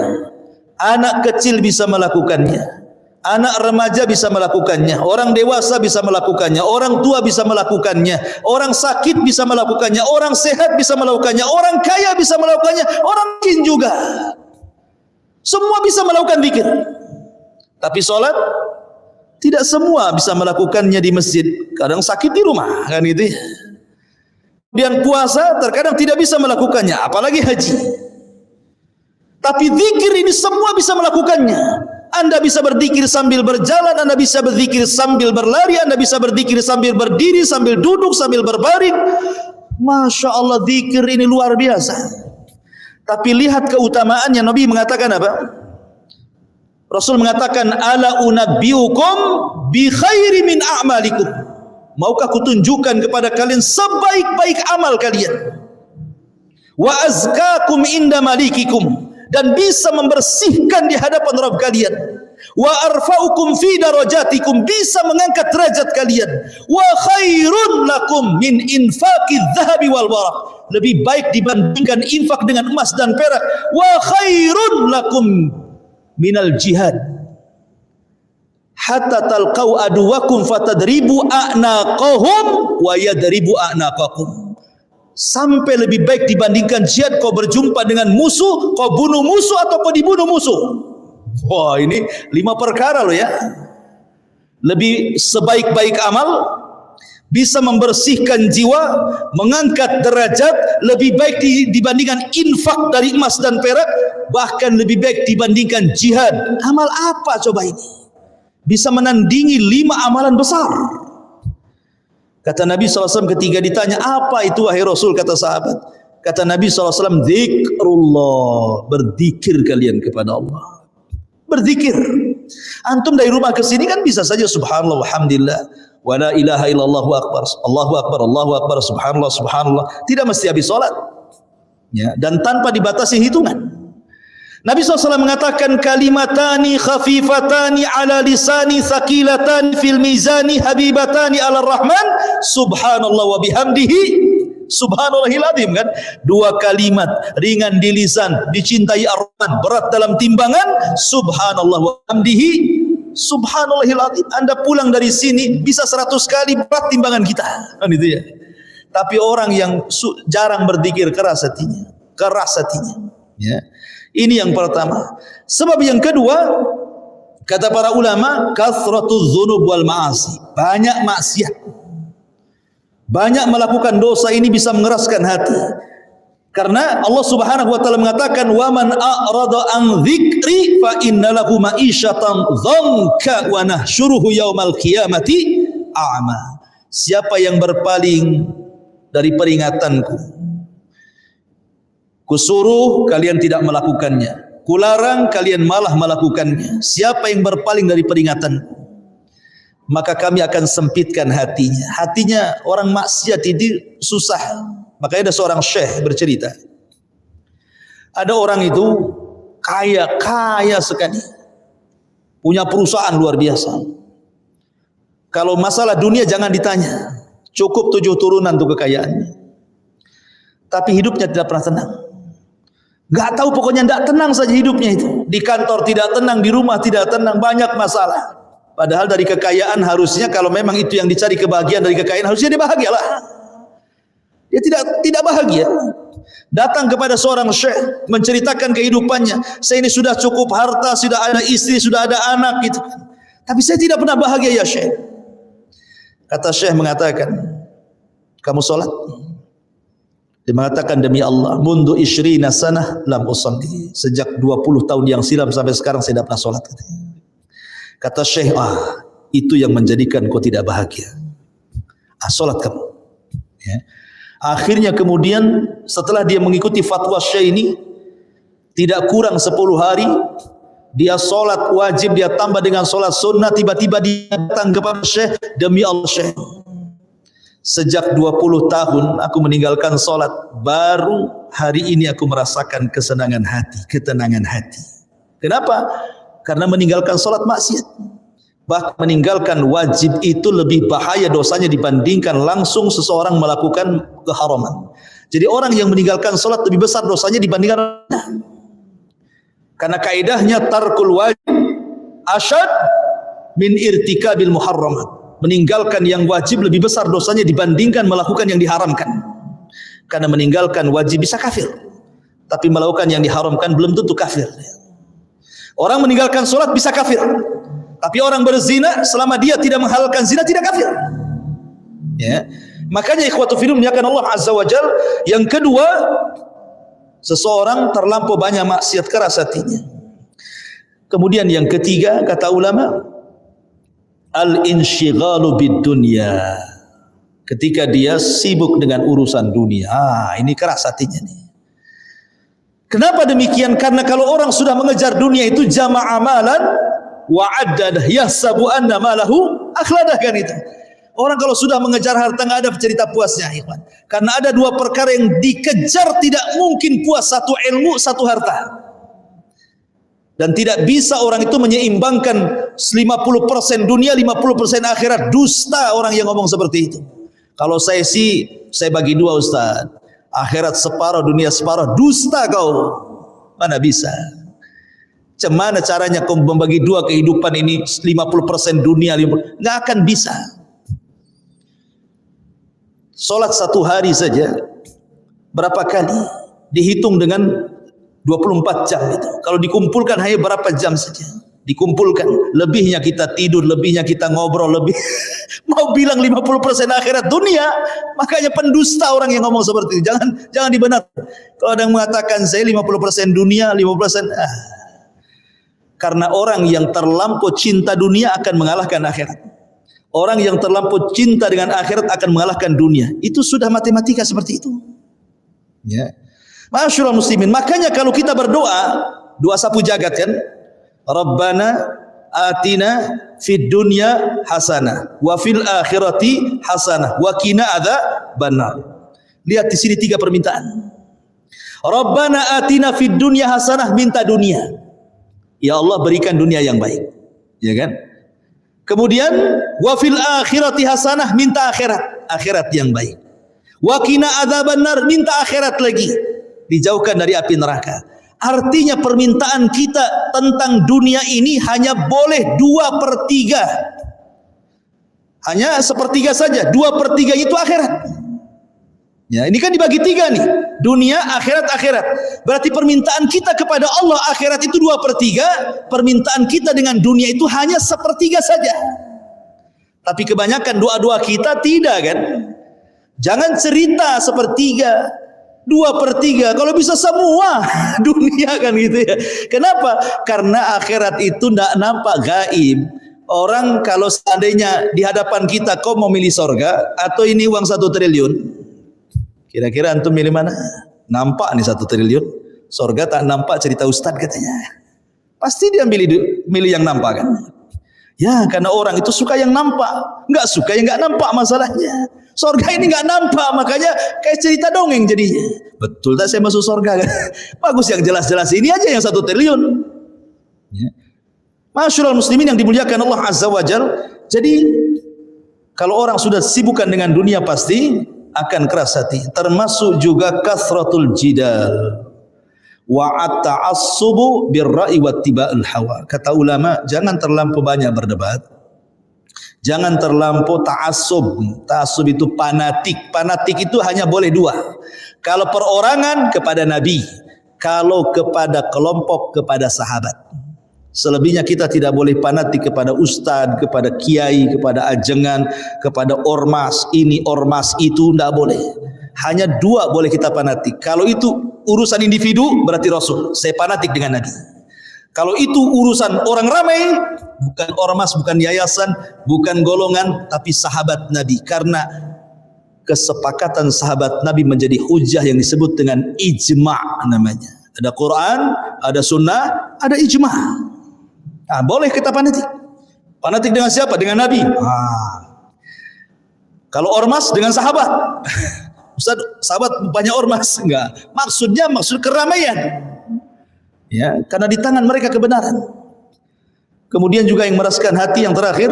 Anak kecil bisa melakukannya. Anak remaja bisa melakukannya, orang dewasa bisa melakukannya, orang tua bisa melakukannya, orang sakit bisa melakukannya, orang sehat bisa melakukannya, orang kaya bisa melakukannya, orang miskin juga. Semua bisa melakukan zikir. Tapi salat tidak semua bisa melakukannya di masjid. Kadang sakit di rumah kan itu. Kemudian puasa terkadang tidak bisa melakukannya, apalagi haji. Tapi zikir ini semua bisa melakukannya. Anda bisa berzikir sambil berjalan, Anda bisa berzikir sambil berlari, Anda bisa berzikir sambil berdiri, sambil duduk, sambil berbaring. Masya Allah, zikir ini luar biasa. Tapi lihat keutamaannya. Nabi mengatakan apa? Rasul mengatakan, ala unabbiukum bi khairi min a'malikum. Maukah kutunjukkan kepada kalian sebaik-baik amal kalian? Wa azkakum inda malikikum, dan bisa membersihkan di hadapan Rabb kalian. Wa arfa'ukum fi darajatikum, bisa mengangkat derajat kalian. Wa khairun lakum min infaqiz zahabi wal waraq, lebih baik dibandingkan infak dengan emas dan perak. Wa khairun lakum minal jihad hatta talqau aduwakum fatadribu a'naqahum wa yadribu a'naqakum. sampai lebih baik dibandingkan jihad kau berjumpa dengan musuh, kau bunuh musuh ataupun dibunuh musuh. Wah, ini 5 perkara loh ya. Lebih sebaik-baik amal, bisa membersihkan jiwa, mengangkat derajat, lebih baik dibandingkan infak dari emas dan perak, bahkan lebih baik dibandingkan jihad. Amal apa coba ini? Bisa menandingi 5 amalan besar. Kata Nabi SAW ketika ditanya, apa itu wahai Rasul? Kata sahabat, kata Nabi SAW, zikrullah, berzikir kalian kepada Allah. Berzikir. Antum dari rumah ke sini kan bisa saja subhanallah walhamdulillah wa la ilaha illallahu akbar, Allahu akbar, Allahu akbar, subhanallah subhanallah, tidak mesti habis salat. Ya, dan tanpa dibatasi hitungan. Nabi SAW mengatakan kalimatani khafifatani ala lisani thaqilatani fil mizani habibatani ala rahman subhanallah wa bihamdihi subhanallahil azim, kan? 2 kalimat ringan di lisan, dicintai ar-Rahman, berat dalam timbangan, subhanallah wa bihamdihi subhanallahil azim. Anda pulang dari sini bisa 100 kali berat timbangan kita, kan itu ya. Tapi orang yang jarang berzikir keras hatinya, ya. Ini yang pertama. Sebab yang kedua, kata para ulama, kathratuz dzunub wal ma'asi, banyak maksiat, banyak melakukan dosa, ini bisa mengeraskan hati. Karena Allah Subhanahu wa taala mengatakan, "Wa man a'rada an dzikri fa innalahu ma'isyatan dhanka wa nahsyuruhu yaumal qiyamati a'ma." Siapa yang berpaling dari peringatanku, kusuruh kalian tidak melakukannya, kularang kalian malah melakukannya. Siapa yang berpaling dari peringatanku, maka kami akan sempitkan hatinya. Hatinya orang maksiat ini susah. Makanya ada seorang syekh bercerita, ada orang itu kaya sekali, punya perusahaan luar biasa. Kalau masalah dunia jangan ditanya, cukup 7 turunan untuk kekayaannya. Tapi hidupnya tidak pernah tenang. Gak tahu, pokoknya tidak tenang saja hidupnya itu. Di kantor tidak tenang, di rumah tidak tenang, banyak masalah. Padahal dari kekayaan harusnya, kalau memang itu yang dicari kebahagiaan dari kekayaan, harusnya dia bahagialah. Dia tidak bahagia. Datang kepada seorang syekh menceritakan kehidupannya. Saya ini sudah cukup harta, sudah ada istri, sudah ada anak gitu. Tapi saya tidak pernah bahagia ya syekh. Kata syekh mengatakan, kamu sholat? Dia mengatakan, demi Allah, mundu isyrina sanah lam usalli. Sejak 20 tahun yang silam sampai sekarang saya tidak pernah sholat. Kata syekh, itu yang menjadikan kau tidak bahagia. Sholat kamu. Ya. Akhirnya kemudian setelah dia mengikuti fatwa syekh ini, tidak kurang 10 hari, dia sholat wajib, dia tambah dengan sholat sunnah. Tiba-tiba dia datang kepada syekh, demi Allah syekh, sejak 20 tahun aku meninggalkan sholat, baru hari ini aku merasakan kesenangan hati, ketenangan hati. Kenapa? Karena meninggalkan sholat maksiat. Bahkan meninggalkan wajib itu lebih bahaya dosanya dibandingkan langsung seseorang melakukan keharaman. Jadi orang yang meninggalkan sholat lebih besar dosanya dibandingkan, karena kaidahnya tarkul wajib asyad min irtikabil muharramat. Meninggalkan yang wajib lebih besar dosanya dibandingkan melakukan yang diharamkan. Karena meninggalkan wajib bisa kafir, tapi melakukan yang diharamkan belum tentu kafir. Orang meninggalkan sholat bisa kafir, tapi orang berzina selama dia tidak menghalalkan zina tidak kafir. Ya, makanya ikhwatu fillah muliakan Allah azza wajal. Yang kedua, seseorang terlampau banyak maksiat keras hatinya. Kemudian yang ketiga, kata ulama, al-insyighalu bid-dunya. Ketika dia sibuk dengan urusan dunia, ini keras hatinya nih. Kenapa demikian? Karena kalau orang sudah mengejar dunia itu jama'a amalan wa addadah yahsabu anna malahu akhladah, kan itu. Orang kalau sudah mengejar harta nggak ada cerita puasnya, ikhwan. Karena ada 2 perkara yang dikejar, tidak mungkin puas, satu ilmu, satu harta. Dan tidak bisa orang itu menyeimbangkan 50% dunia, 50% akhirat. Dusta orang yang ngomong seperti itu. Kalau saya bagi 2 Ustaz. Akhirat separuh, dunia separuh. Dusta kau. Mana bisa? Cemana caranya kau membagi 2 kehidupan ini, 50% dunia, 50%. Nggak akan bisa. Sholat 1 hari saja berapa kali? Dihitung dengan 24 jam itu. Kalau dikumpulkan hanya berapa jam saja? Dikumpulkan. Lebihnya kita tidur, lebihnya kita ngobrol, lebih mau bilang 50% akhirat dunia. Makanya pendusta orang yang ngomong seperti itu. Jangan dibenarkan. Kalau ada yang mengatakan saya 50% dunia, 50% karena orang yang terlampau cinta dunia akan mengalahkan akhirat. Orang yang terlampau cinta dengan akhirat akan mengalahkan dunia. Itu sudah matematika seperti itu. Ya. Masyaallah muslimin. Makanya kalau kita berdoa, doa sapu jagat kan? Rabbana atina fid dunya hasanah wa fil akhirati hasanah wa qina adzabannar. Lihat di sini 3 permintaan. Rabbana atina fid dunya hasanah, minta dunia. Ya Allah berikan dunia yang baik. Ya kan? Kemudian wa fil akhirati hasanah, minta akhirat yang baik. Wa qina adzabannar, minta akhirat lagi, dijauhkan dari api neraka. Artinya permintaan kita tentang dunia ini hanya boleh 2/3. Hanya 1/3 saja. 2/3 itu akhirat. Ya, ini kan dibagi 3 nih. Dunia, akhirat. Berarti permintaan kita kepada Allah akhirat itu 2/3. Permintaan kita dengan dunia itu hanya 1/3 saja. Tapi kebanyakan doa-doa kita tidak kan? Jangan cerita 1/3. 2/3, kalau bisa semua dunia kan gitu ya. Kenapa? Karena akhirat itu tidak nampak, gaib. Orang kalau seandainya di hadapan kita, kau mau milih sorga atau ini uang 1 triliun? Kira-kira antum milih mana? Nampak nih 1 triliun. Sorga tak nampak, cerita Ustadz katanya. Pasti dia milih yang nampak kan? Ya, karena orang itu suka yang nampak, nggak suka yang nggak nampak masalahnya. Sorga ini nggak nampak, makanya kayak cerita dongeng jadinya. Betul tak saya masuk sorga kan? Bagus yang jelas-jelas ini aja yang 1 triliun. Ya. Masyaallah muslimin yang dimuliakan Allah Azza wa Jal. Jadi kalau orang sudah sibukkan dengan dunia pasti akan keras hati. Termasuk juga kasratul jidal wa at-ta'assubu birra'i wattiba'il hawa. Kata ulama, jangan terlampau banyak berdebat. Jangan terlampau ta'assub. Ta'assub itu fanatik. Fanatik itu hanya boleh 2. Kalau perorangan kepada Nabi, kalau kepada kelompok kepada sahabat. Selebihnya kita tidak boleh fanatik kepada ustadz, kepada kiai, kepada ajengan, kepada ormas ini, ormas itu, tidak boleh. Hanya 2 boleh kita fanatik. Kalau itu urusan individu berarti Rasul, saya fanatik dengan Nabi. Kalau itu urusan orang ramai, bukan ormas, bukan yayasan, bukan golongan, tapi sahabat Nabi. Karena kesepakatan sahabat Nabi menjadi hujah yang disebut dengan ijma' namanya. Ada Quran, ada sunnah, ada ijma'. Nah, boleh kita fanatik. Fanatik dengan siapa? Dengan Nabi. Kalau ormas dengan sahabat. Ustaz, sahabat banyak ormas. Enggak. Maksud keramaian. Ya, karena di tangan mereka kebenaran. Kemudian juga yang meraskan hati yang terakhir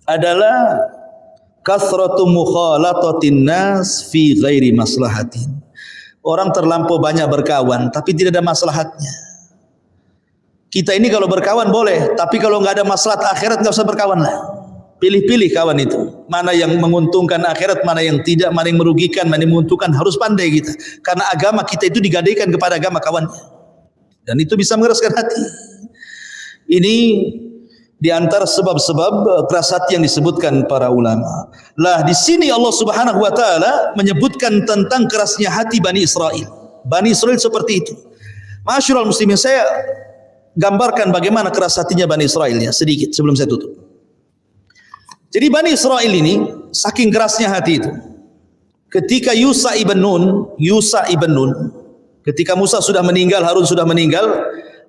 adalah kasratu mukhalatatin nas fi ghairi maslahatin. Orang terlampau banyak berkawan tapi tidak ada maslahatnya. Kita ini kalau berkawan boleh, tapi kalau nggak ada maslahat akhirat nggak usah berkawan lah. Pilih-pilih kawan itu. Mana yang menguntungkan akhirat, mana yang tidak, mana yang merugikan, mana yang menguntungkan, harus pandai kita. Karena agama kita itu digadaikan kepada agama kawannya. Dan itu bisa mengeraskan hati. Ini di antara sebab-sebab keras hati yang disebutkan para ulama. Lah di sini Allah Subhanahu wa taala menyebutkan tentang kerasnya hati Bani Israel. Bani Israel seperti itu. Masyaallah muslimin, saya gambarkan bagaimana keras hatinya Bani Israel ya sedikit sebelum saya tutup. Jadi Bani Israel ini saking kerasnya hati itu. Ketika Yusha ibn Nun, ketika Musa sudah meninggal, Harun sudah meninggal,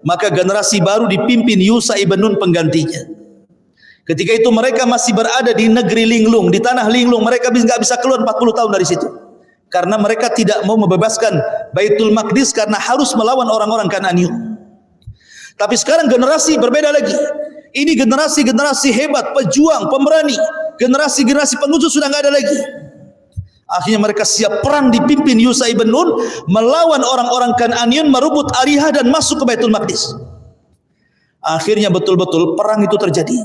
maka generasi baru dipimpin Yusha ibn Nun penggantinya. Ketika itu mereka masih berada di negeri linglung, di tanah linglung, mereka nggak bisa keluar 40 tahun dari situ. Karena mereka tidak mau membebaskan Baitul Maqdis karena harus melawan orang-orang Kananium. Tapi sekarang generasi berbeda lagi. Ini generasi hebat, pejuang, pemberani. Generasi pengusus sudah nggak ada lagi. Akhirnya mereka siap perang dipimpin Yusha ibn Nun melawan orang-orang Kananiun, merebut Ariha dan masuk ke Baitul Maqdis. Akhirnya betul-betul perang itu terjadi.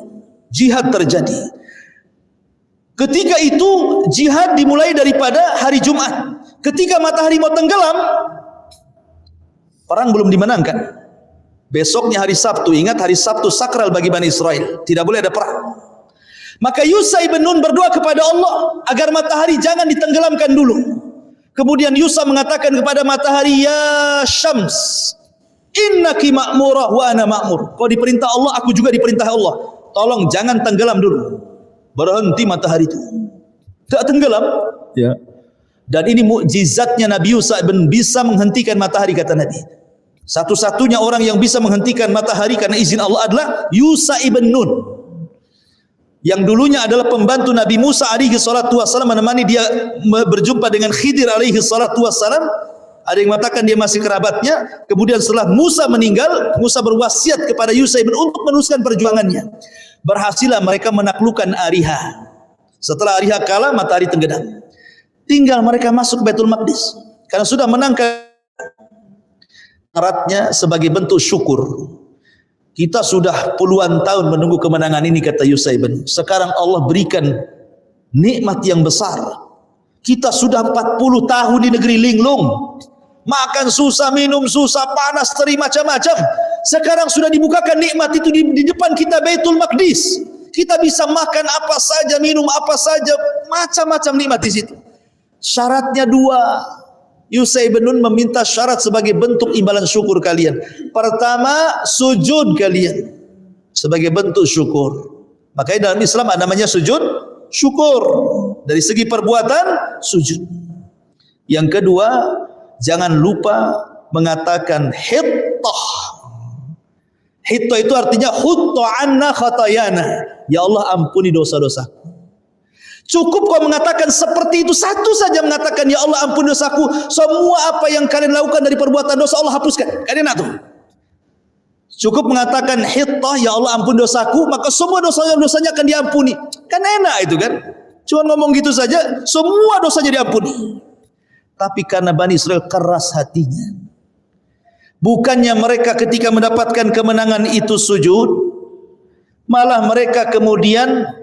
Jihad terjadi. Ketika itu jihad dimulai daripada hari Jumat. Ketika matahari mau tenggelam, perang belum dimenangkan. Besoknya hari Sabtu, ingat hari Sabtu sakral bagi Bani Israel, tidak boleh ada perang. Maka Yusha ibn Nun berdoa kepada Allah agar matahari jangan ditenggelamkan dulu. Kemudian Yusha mengatakan kepada matahari, ya Syams, innaki ma'murah wa ana ma'mur. Kau diperintah Allah, aku juga diperintah Allah. Tolong jangan tenggelam dulu. Berhenti matahari itu. Tak tenggelam. Ya. Dan ini mukjizatnya Nabi Yusha ibn bisa menghentikan matahari, kata Nabi. Satu-satunya orang yang bisa menghentikan matahari karena izin Allah adalah Yusha ibn Nun, yang dulunya adalah pembantu Nabi Musa alaihi salatu wassalam, menemani dia berjumpa dengan Khidir alaihi salatu wassalam. Ada yang mengatakan dia masih kerabatnya. Kemudian setelah Musa meninggal, Musa berwasiat kepada Yusha ibn Nun untuk meneruskan perjuangannya. Berhasillah mereka menaklukkan Ariha. Setelah Ariha kalah, matahari tenggelam. Tinggal mereka masuk Baitul Maqdis karena sudah menangkan. Syaratnya sebagai bentuk syukur. Kita sudah puluhan tahun menunggu kemenangan ini, kata Yusha ibn. Sekarang Allah berikan nikmat yang besar. Kita sudah 40 tahun di negeri linglung, makan susah, minum susah, panas, terik, macam-macam. Sekarang sudah dibukakan nikmat itu di depan kita, Baitul Maqdis. Kita bisa makan apa saja, minum apa saja, macam-macam nikmat di situ. Syaratnya dua. Yusha ibn Nun meminta syarat sebagai bentuk imbalan syukur kalian. Pertama, sujud kalian sebagai bentuk syukur. Makanya dalam Islam ada namanya sujud syukur. Dari segi perbuatan, sujud. Yang kedua, jangan lupa mengatakan hittah. Hittah itu artinya hutta anna khatayana. Ya Allah, ampuni dosa-dosaku. Cukup kau mengatakan seperti itu, satu saja mengatakan, ya Allah ampun dosaku, semua apa yang kalian lakukan dari perbuatan dosa Allah hapuskan. Kalian nak tu? Cukup mengatakan hittah, ya Allah ampun dosaku, maka semua dosanya akan diampuni. Kan enak itu kan? Cuma ngomong gitu saja, semua dosanya diampuni. Tapi karena Bani Israel keras hatinya, bukannya mereka ketika mendapatkan kemenangan itu sujud, malah mereka kemudian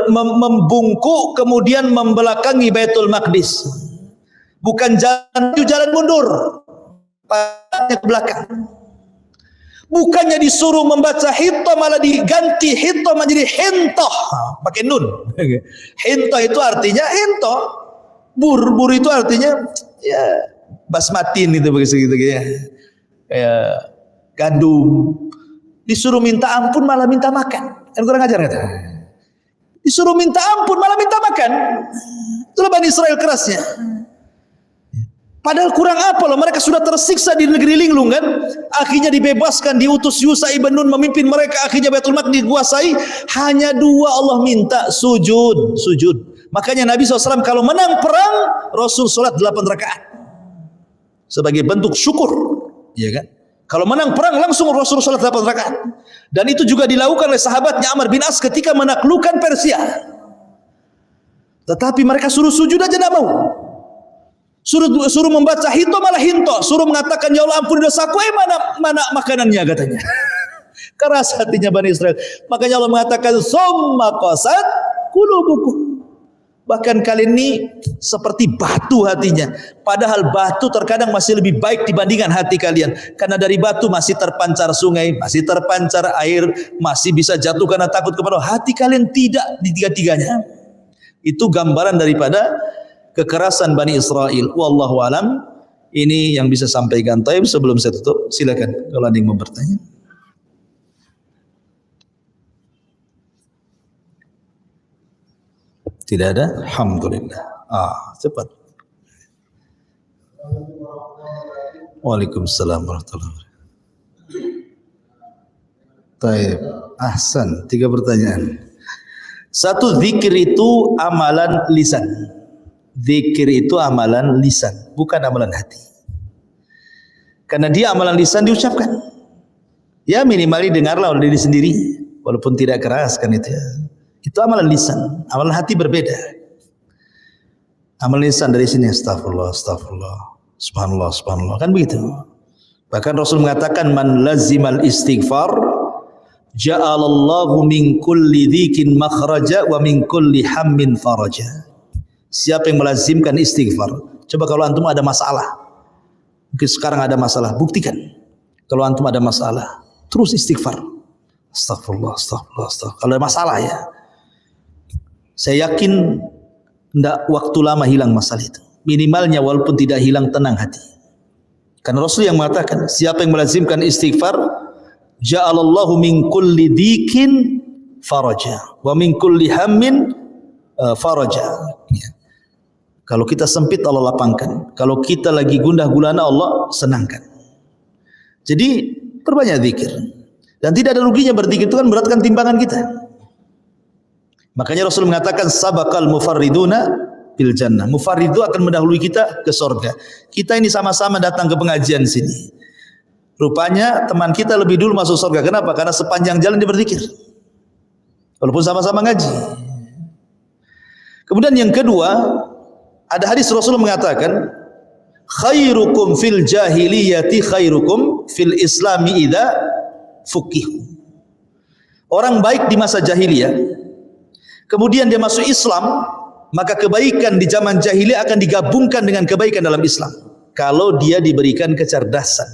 membungkuk, kemudian membelakangi Baitul Maqdis. Bukan jalan mundur, ke belakang. Bukannya disuruh membaca hittah, malah diganti hittah menjadi hintah, pakai nun. Hintah itu artinya hintah. Bur itu artinya ya basmatin itu begitu ya. Kayak gandum. Disuruh minta ampun malah minta makan. Kan kurang ajar kata. Disuruh minta ampun malah minta makan. Itulah Bani Israel kerasnya. Padahal kurang apa loh, mereka sudah tersiksa di negeri linglung kan. Akhirnya dibebaskan, diutus Yusha ibn Nun memimpin mereka. Akhirnya Baitul Maqdis dikuasai. Hanya dua Allah minta, sujud. Makanya Nabi SAW kalau menang perang, Rasul sholat 8 rakaat sebagai bentuk syukur, ya kan? Kalau menang perang langsung Rasul sholat 8 rakaat. Dan itu juga dilakukan oleh sahabatnya Amr bin As ketika menaklukkan Persia. Tetapi mereka suruh sujud aja tidak mau. Suruh membaca hinto malah hinto. Suruh mengatakan ya Allah ampuni dosaku, mana makanannya katanya. Keras hatinya Bani Israel. Makanya Allah mengatakan summa qasat qulubukum. Bahkan kalian ini seperti batu hatinya. Padahal batu terkadang masih lebih baik dibandingkan hati kalian. Karena dari batu masih terpancar sungai, masih terpancar air, masih bisa jatuh karena takut kepada Allah. Hati kalian tidak di tiga-tiganya. Itu gambaran daripada kekerasan Bani Israel. Wallahu alam. Ini yang bisa sampaikan. Taib sebelum saya tutup, silakan kalau ada yang mau bertanya. Tidak ada? Alhamdulillah. Cepat. Waalaikumsalam warahmatullahi wabarakatuh. Taib. Ahsan. 3 pertanyaan. 1, zikir itu amalan lisan. Zikir itu amalan lisan, bukan amalan hati. Karena dia amalan lisan diucapkan. Ya minimal dengarlah oleh diri sendiri, walaupun tidak keras kan itu ya. Itu amalan lisan, amalan hati berbeda. Amalan lisan dari sini astagfirullah, subhanallah, kan begitu. Bahkan Rasul mengatakan man lazimal istighfar ja'alallahu min kulli dzikin makhraja wa min kulli hammin faraja. Siapa yang melazimkan istighfar, Coba kalau antum ada masalah, mungkin sekarang ada masalah, buktikan. Kalau antum ada masalah, terus istighfar. Astagfirullah, astagfirullah, astagfirullah. Kalau ada masalah ya, saya yakin tidak waktu lama hilang masalah itu. Minimalnya walaupun tidak hilang, tenang hati. Karena Rasul yang mengatakan, siapa yang melazimkan istighfar, ja'alallahu min kulli dikin faraja, wa min kulli hammin faraja. Ya. Kalau kita sempit, Allah lapangkan. Kalau kita lagi gundah gulana, Allah senangkan. Jadi perbanyak zikir. Dan tidak ada ruginya berzikir, itu kan beratkan timbangan kita. Makanya Rasul mengatakan sabaqal mufarriduna bil jannah. Mufarridu akan mendahului kita ke surga. Kita ini sama-sama datang ke pengajian sini. Rupanya teman kita lebih dulu masuk surga. Kenapa? Karena sepanjang jalan dia berzikir. Walaupun sama-sama ngaji. Kemudian yang kedua, ada hadis Rasul mengatakan, khairukum fil jahiliyati khairukum fil islami idza fuqihu. Orang baik di masa jahiliyah, kemudian dia masuk Islam, maka kebaikan di zaman jahiliyah akan digabungkan dengan kebaikan dalam Islam. Kalau dia diberikan kecerdasan.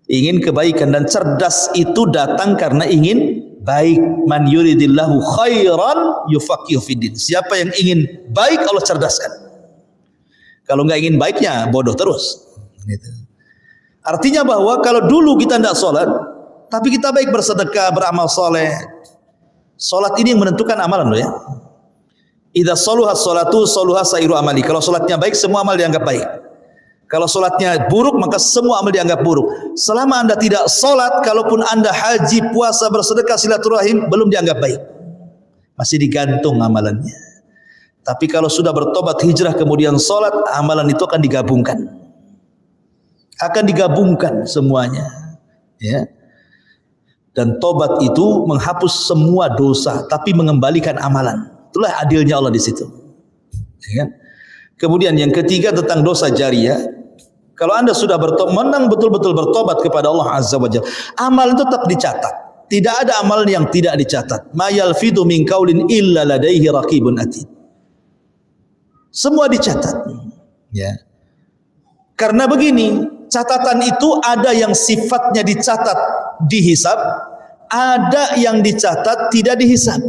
Ingin kebaikan, dan cerdas itu datang karena ingin baik. Man yuridillahu khairan yufaqihu fiddin. Siapa yang ingin baik, Allah cerdaskan. Kalau enggak ingin baiknya, bodoh terus. Gitu. Artinya bahwa kalau dulu kita tidak sholat, tapi kita baik bersedekah, beramal soleh. Sholat ini yang menentukan amalan loh ya. Idza shaluhat sholatu shaluha sairu amali. Kalau sholatnya baik, semua amal dianggap baik. Kalau sholatnya buruk, maka semua amal dianggap buruk. Selama anda tidak sholat, kalaupun anda haji, puasa, bersedekah, silaturahim, belum dianggap baik. Masih digantung amalannya. Tapi kalau sudah bertobat, hijrah, kemudian sholat, amalan itu akan digabungkan. Akan digabungkan semuanya. Ya. Dan tobat itu menghapus semua dosa, tapi mengembalikan amalan. Itulah adilnya Allah di situ. Ya. Kemudian yang ketiga tentang dosa jariyah. Kalau anda sudah menang betul-betul bertobat kepada Allah Azza wa Jalla, amal itu tetap dicatat. Tidak ada amal yang tidak dicatat. Ma yalfidu min qaulin illa ladaihi raqibun atid. Semua dicatat. Ya. Karena begini, catatan itu ada yang sifatnya dicatat dihisab, ada yang dicatat tidak dihisab.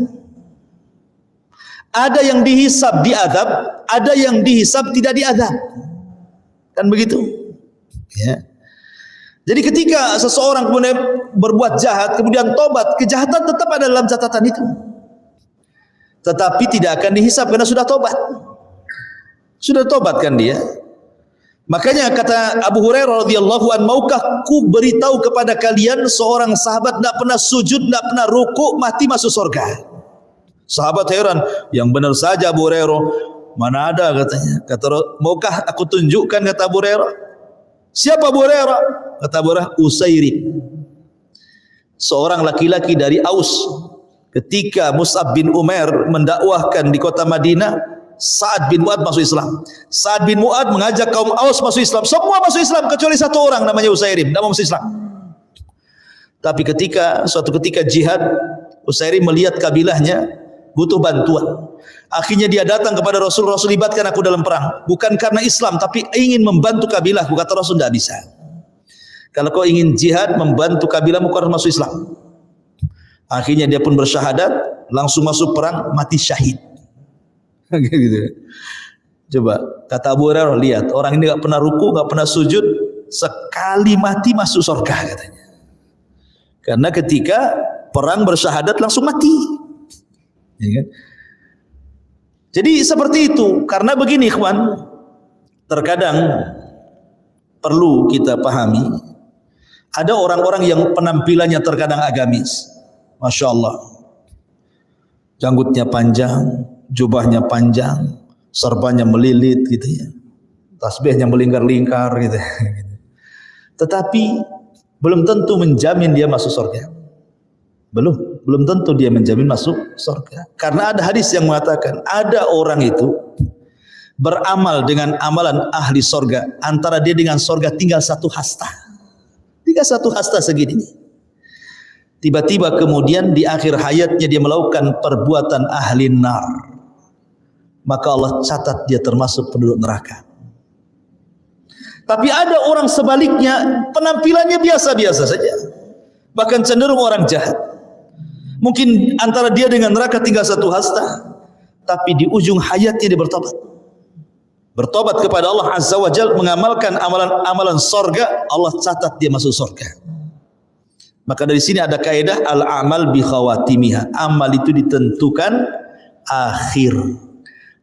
Ada yang dihisab diadab, ada yang dihisab tidak diadab. Kan begitu? Ya. Jadi ketika seseorang kemudian berbuat jahat, kemudian tobat, kejahatan tetap ada dalam catatan itu. Tetapi tidak akan dihisab karena sudah tobat. Sudah tobat kan dia. Makanya kata Abu Hurairah radhiyallahu an, maukah ku beritahu kepada kalian seorang sahabat tidak pernah sujud, tidak pernah ruku, mati masuk surga. Sahabat heran, yang benar saja Abu Hurairah. Mana ada katanya. Kata, maukah aku tunjukkan, kata Abu Hurairah. Siapa Abu Hurairah? Kata Abu Hurairah, Usairim. Seorang laki-laki dari Aus. Ketika Mus'ab bin Umair mendakwahkan di kota Madinah, Sa'ad bin Mu'ad masuk Islam. Sa'ad bin Mu'ad mengajak kaum Aus masuk Islam. Semua masuk Islam kecuali satu orang namanya Usairim, tidak mau masuk Islam. Tapi suatu ketika jihad, Usairim melihat kabilahnya butuh bantuan. Akhirnya dia datang kepada Rasul, Rasul libatkan aku dalam perang. Bukan karena Islam, tapi ingin membantu kabilahku. Kata Rasul, tidak bisa. Kalau kau ingin jihad, membantu kabilahmu, kau harus masuk Islam. Akhirnya dia pun bersyahadat, langsung masuk perang, mati syahid. Gitu. Coba, kata Abu Hurairah, lihat, orang ini tidak pernah ruku, tidak pernah sujud, sekali mati masuk surga katanya. Karena ketika perang bersyahadat langsung mati. Ya kan? Jadi seperti itu. Karena begini ikhwan, terkadang perlu kita pahami, ada orang-orang yang penampilannya terkadang agamis. Masya Allah, janggutnya panjang, jubahnya panjang, serbanya melilit gitu ya, tasbihnya melingkar-lingkar gitu. Tetapi belum tentu menjamin dia masuk surga. Belum tentu dia menjamin masuk surga. Karena ada hadis yang mengatakan ada orang itu beramal dengan amalan ahli surga, antara dia dengan surga tinggal satu hasta. Tinggal satu hasta segini. Tiba-tiba kemudian di akhir hayatnya dia melakukan perbuatan ahli nar. maka Allah catat dia termasuk penduduk neraka. Tapi ada orang sebaliknya, penampilannya biasa-biasa saja, bahkan cenderung orang jahat. Mungkin antara dia dengan neraka tinggal satu hasta, tapi di ujung hayatnya dia bertobat kepada Allah Azza wa Jalla, mengamalkan amalan sorga, Allah catat dia masuk sorga. Maka dari sini ada kaidah al-amal bi khawatimiha. Amal itu ditentukan akhir,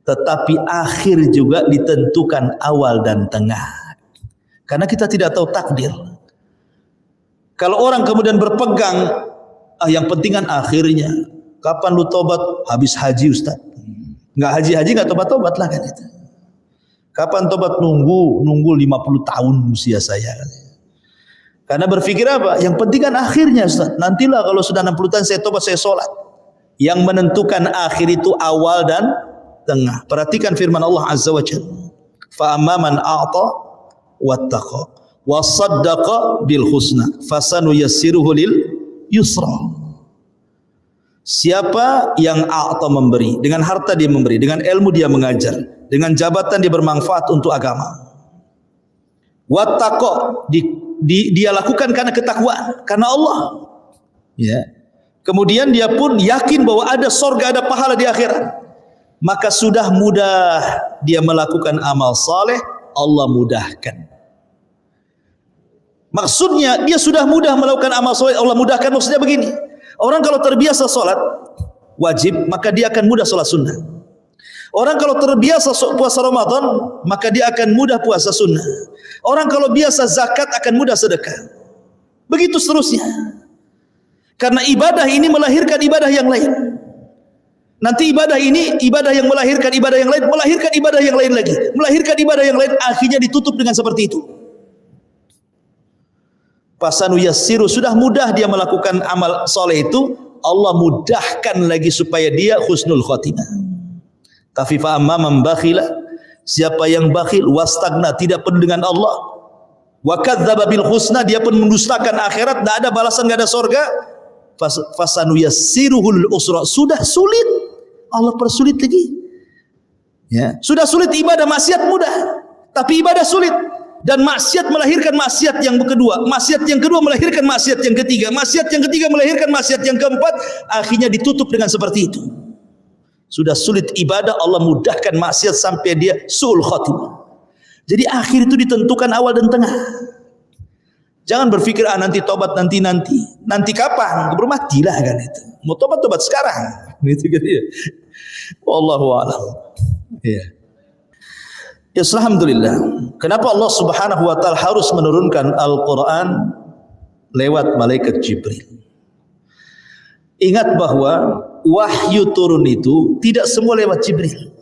tetapi akhir juga ditentukan awal dan tengah. Karena kita tidak tahu takdir. Kalau orang kemudian berpegang, yang penting kan akhirnya. Kapan lu tobat? Habis haji Ustaz. Enggak haji-haji enggak tobat-tobat lah kan itu. Kapan tobat? Nunggu 50 tahun usia saya kan. Karena berpikir apa? Yang penting kan akhirnya Ustaz. Nantilah kalau sudah 60 tahun saya tobat, saya sholat. Yang menentukan akhir itu awal dan tengah. Perhatikan firman Allah Azza wa Jalla. Fa amma man a'ta wattaqa wa saddaqa bil husna fasanuyassiruhu lil yusra. Siapa yang a'ta memberi, dengan harta dia memberi, dengan ilmu dia mengajar, dengan jabatan dia bermanfaat untuk agama. Wattaqa dia lakukan karena ketakwaan, karena Allah. Ya. Kemudian dia pun yakin bahwa ada sorga, ada pahala di akhirat. Maka sudah mudah dia melakukan amal saleh, Allah mudahkan. Maksudnya dia sudah mudah melakukan amal soleh, Allah mudahkan. Maksudnya begini, orang kalau terbiasa solat wajib, maka dia akan mudah solat sunnah. Orang kalau terbiasa puasa Ramadan, maka dia akan mudah puasa sunnah. Orang kalau biasa zakat akan mudah sedekah. Begitu seterusnya. Karena ibadah ini melahirkan ibadah yang lain. Nanti ibadah ini, ibadah yang melahirkan ibadah yang lain, melahirkan ibadah yang lain lagi, melahirkan ibadah yang lain, akhirnya ditutup dengan seperti itu. Fasanu yassiru, sudah mudah dia melakukan amal soleh itu, Allah mudahkan lagi supaya dia husnul khotimah. Tapi fa amma man bakhila, siapa yang bakhil, wastagna, tidak peduli dengan Allah, wa kadzdzaba bil husna, dia pun mendustakan akhirat, tidak ada balasan, tidak ada surga, fasanu yassiruhul usra, sudah sulit, Allah persulit lagi. Ya, sudah sulit ibadah, maksiat mudah, tapi ibadah sulit. Dan maksiat melahirkan maksiat yang kedua, maksiat yang kedua melahirkan maksiat yang ketiga, maksiat yang ketiga melahirkan maksiat yang keempat, akhirnya ditutup dengan seperti itu. Sudah sulit ibadah, Allah mudahkan maksiat sampai dia su'ul khatimah. Jadi akhir itu ditentukan awal dan tengah. Jangan berpikir nanti tobat, nanti kapan? Keburu matilah kan itu. Mau tobat sekarang. Gitu kan ya. Wallahu a'lam. Iya. Ya, alhamdulillah. Kenapa Allah Subhanahu wa taala harus menurunkan Al-Qur'an lewat malaikat Jibril? Ingat bahwa wahyu turun itu tidak semua lewat Jibril.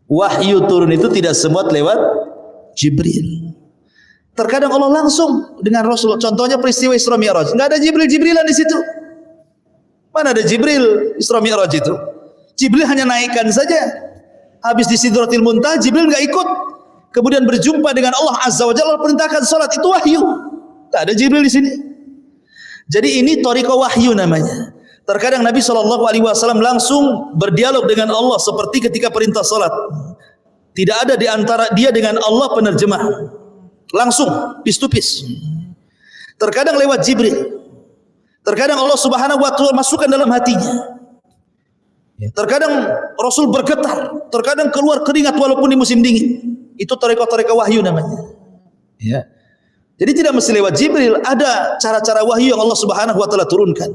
Wahyu turun itu tidak semua lewat Jibril. Terkadang Allah langsung dengan Rasul. Contohnya peristiwa Isra Mi'raj. Enggak ada Jibrilan di situ. Mana ada Jibril Isra Mi'raj itu? Jibril hanya naikkan saja. Habis di Sidratil Muntaha, Jibril enggak ikut. Kemudian berjumpa dengan Allah Azza wa Jalla, perintahkan salat, itu wahyu. Tak ada Jibril di sini. Jadi ini thariqah wahyu namanya. Terkadang Nabi SAW langsung berdialog dengan Allah seperti ketika perintah salat. Tidak ada di antara dia dengan Allah penerjemah. Langsung, face to face. Terkadang lewat Jibril. Terkadang Allah Subhanahu wa taala masukkan dalam hatinya. Terkadang Rasul bergetar, terkadang keluar keringat walaupun di musim dingin. Itu thariqah wahyu namanya. Ya. Jadi tidak mesti lewat Jibril, ada cara-cara wahyu yang Allah Subhanahu wa taala turunkan.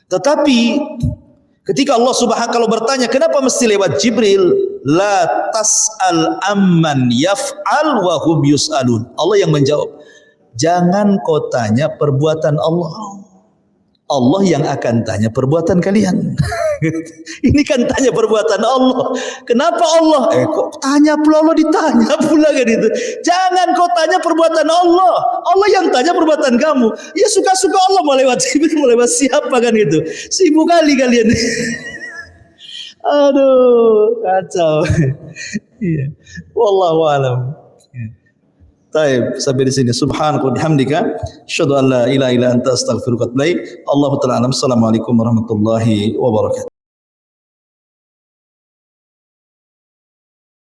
Tetapi ketika Allah Subhanahu kalau bertanya kenapa mesti lewat Jibril, la tas'al amman yaf'al wa hum yus'alun. Allah yang menjawab. Jangan kau tanya perbuatan Allah. Allah yang akan tanya perbuatan kalian. Ini kan tanya perbuatan Allah. Kenapa Allah? Kok tanya pula Allah, ditanya pula kan itu. Jangan kau tanya perbuatan Allah. Allah yang tanya perbuatan kamu. Ya suka-suka Allah mau lewat Jibril, mau lewat siapa kan itu. Sibuk kali kalian. Aduh, kacau. Iya. Wallahu a'lam. Baik, sampai di sini. Subhanaka wa bihamdika, asyhadu an la ilaha illa anta, astaghfiruka wa atubu ilaik. Allahu ta'ala alam. Assalamualaikum warahmatullahi wabarakatuh.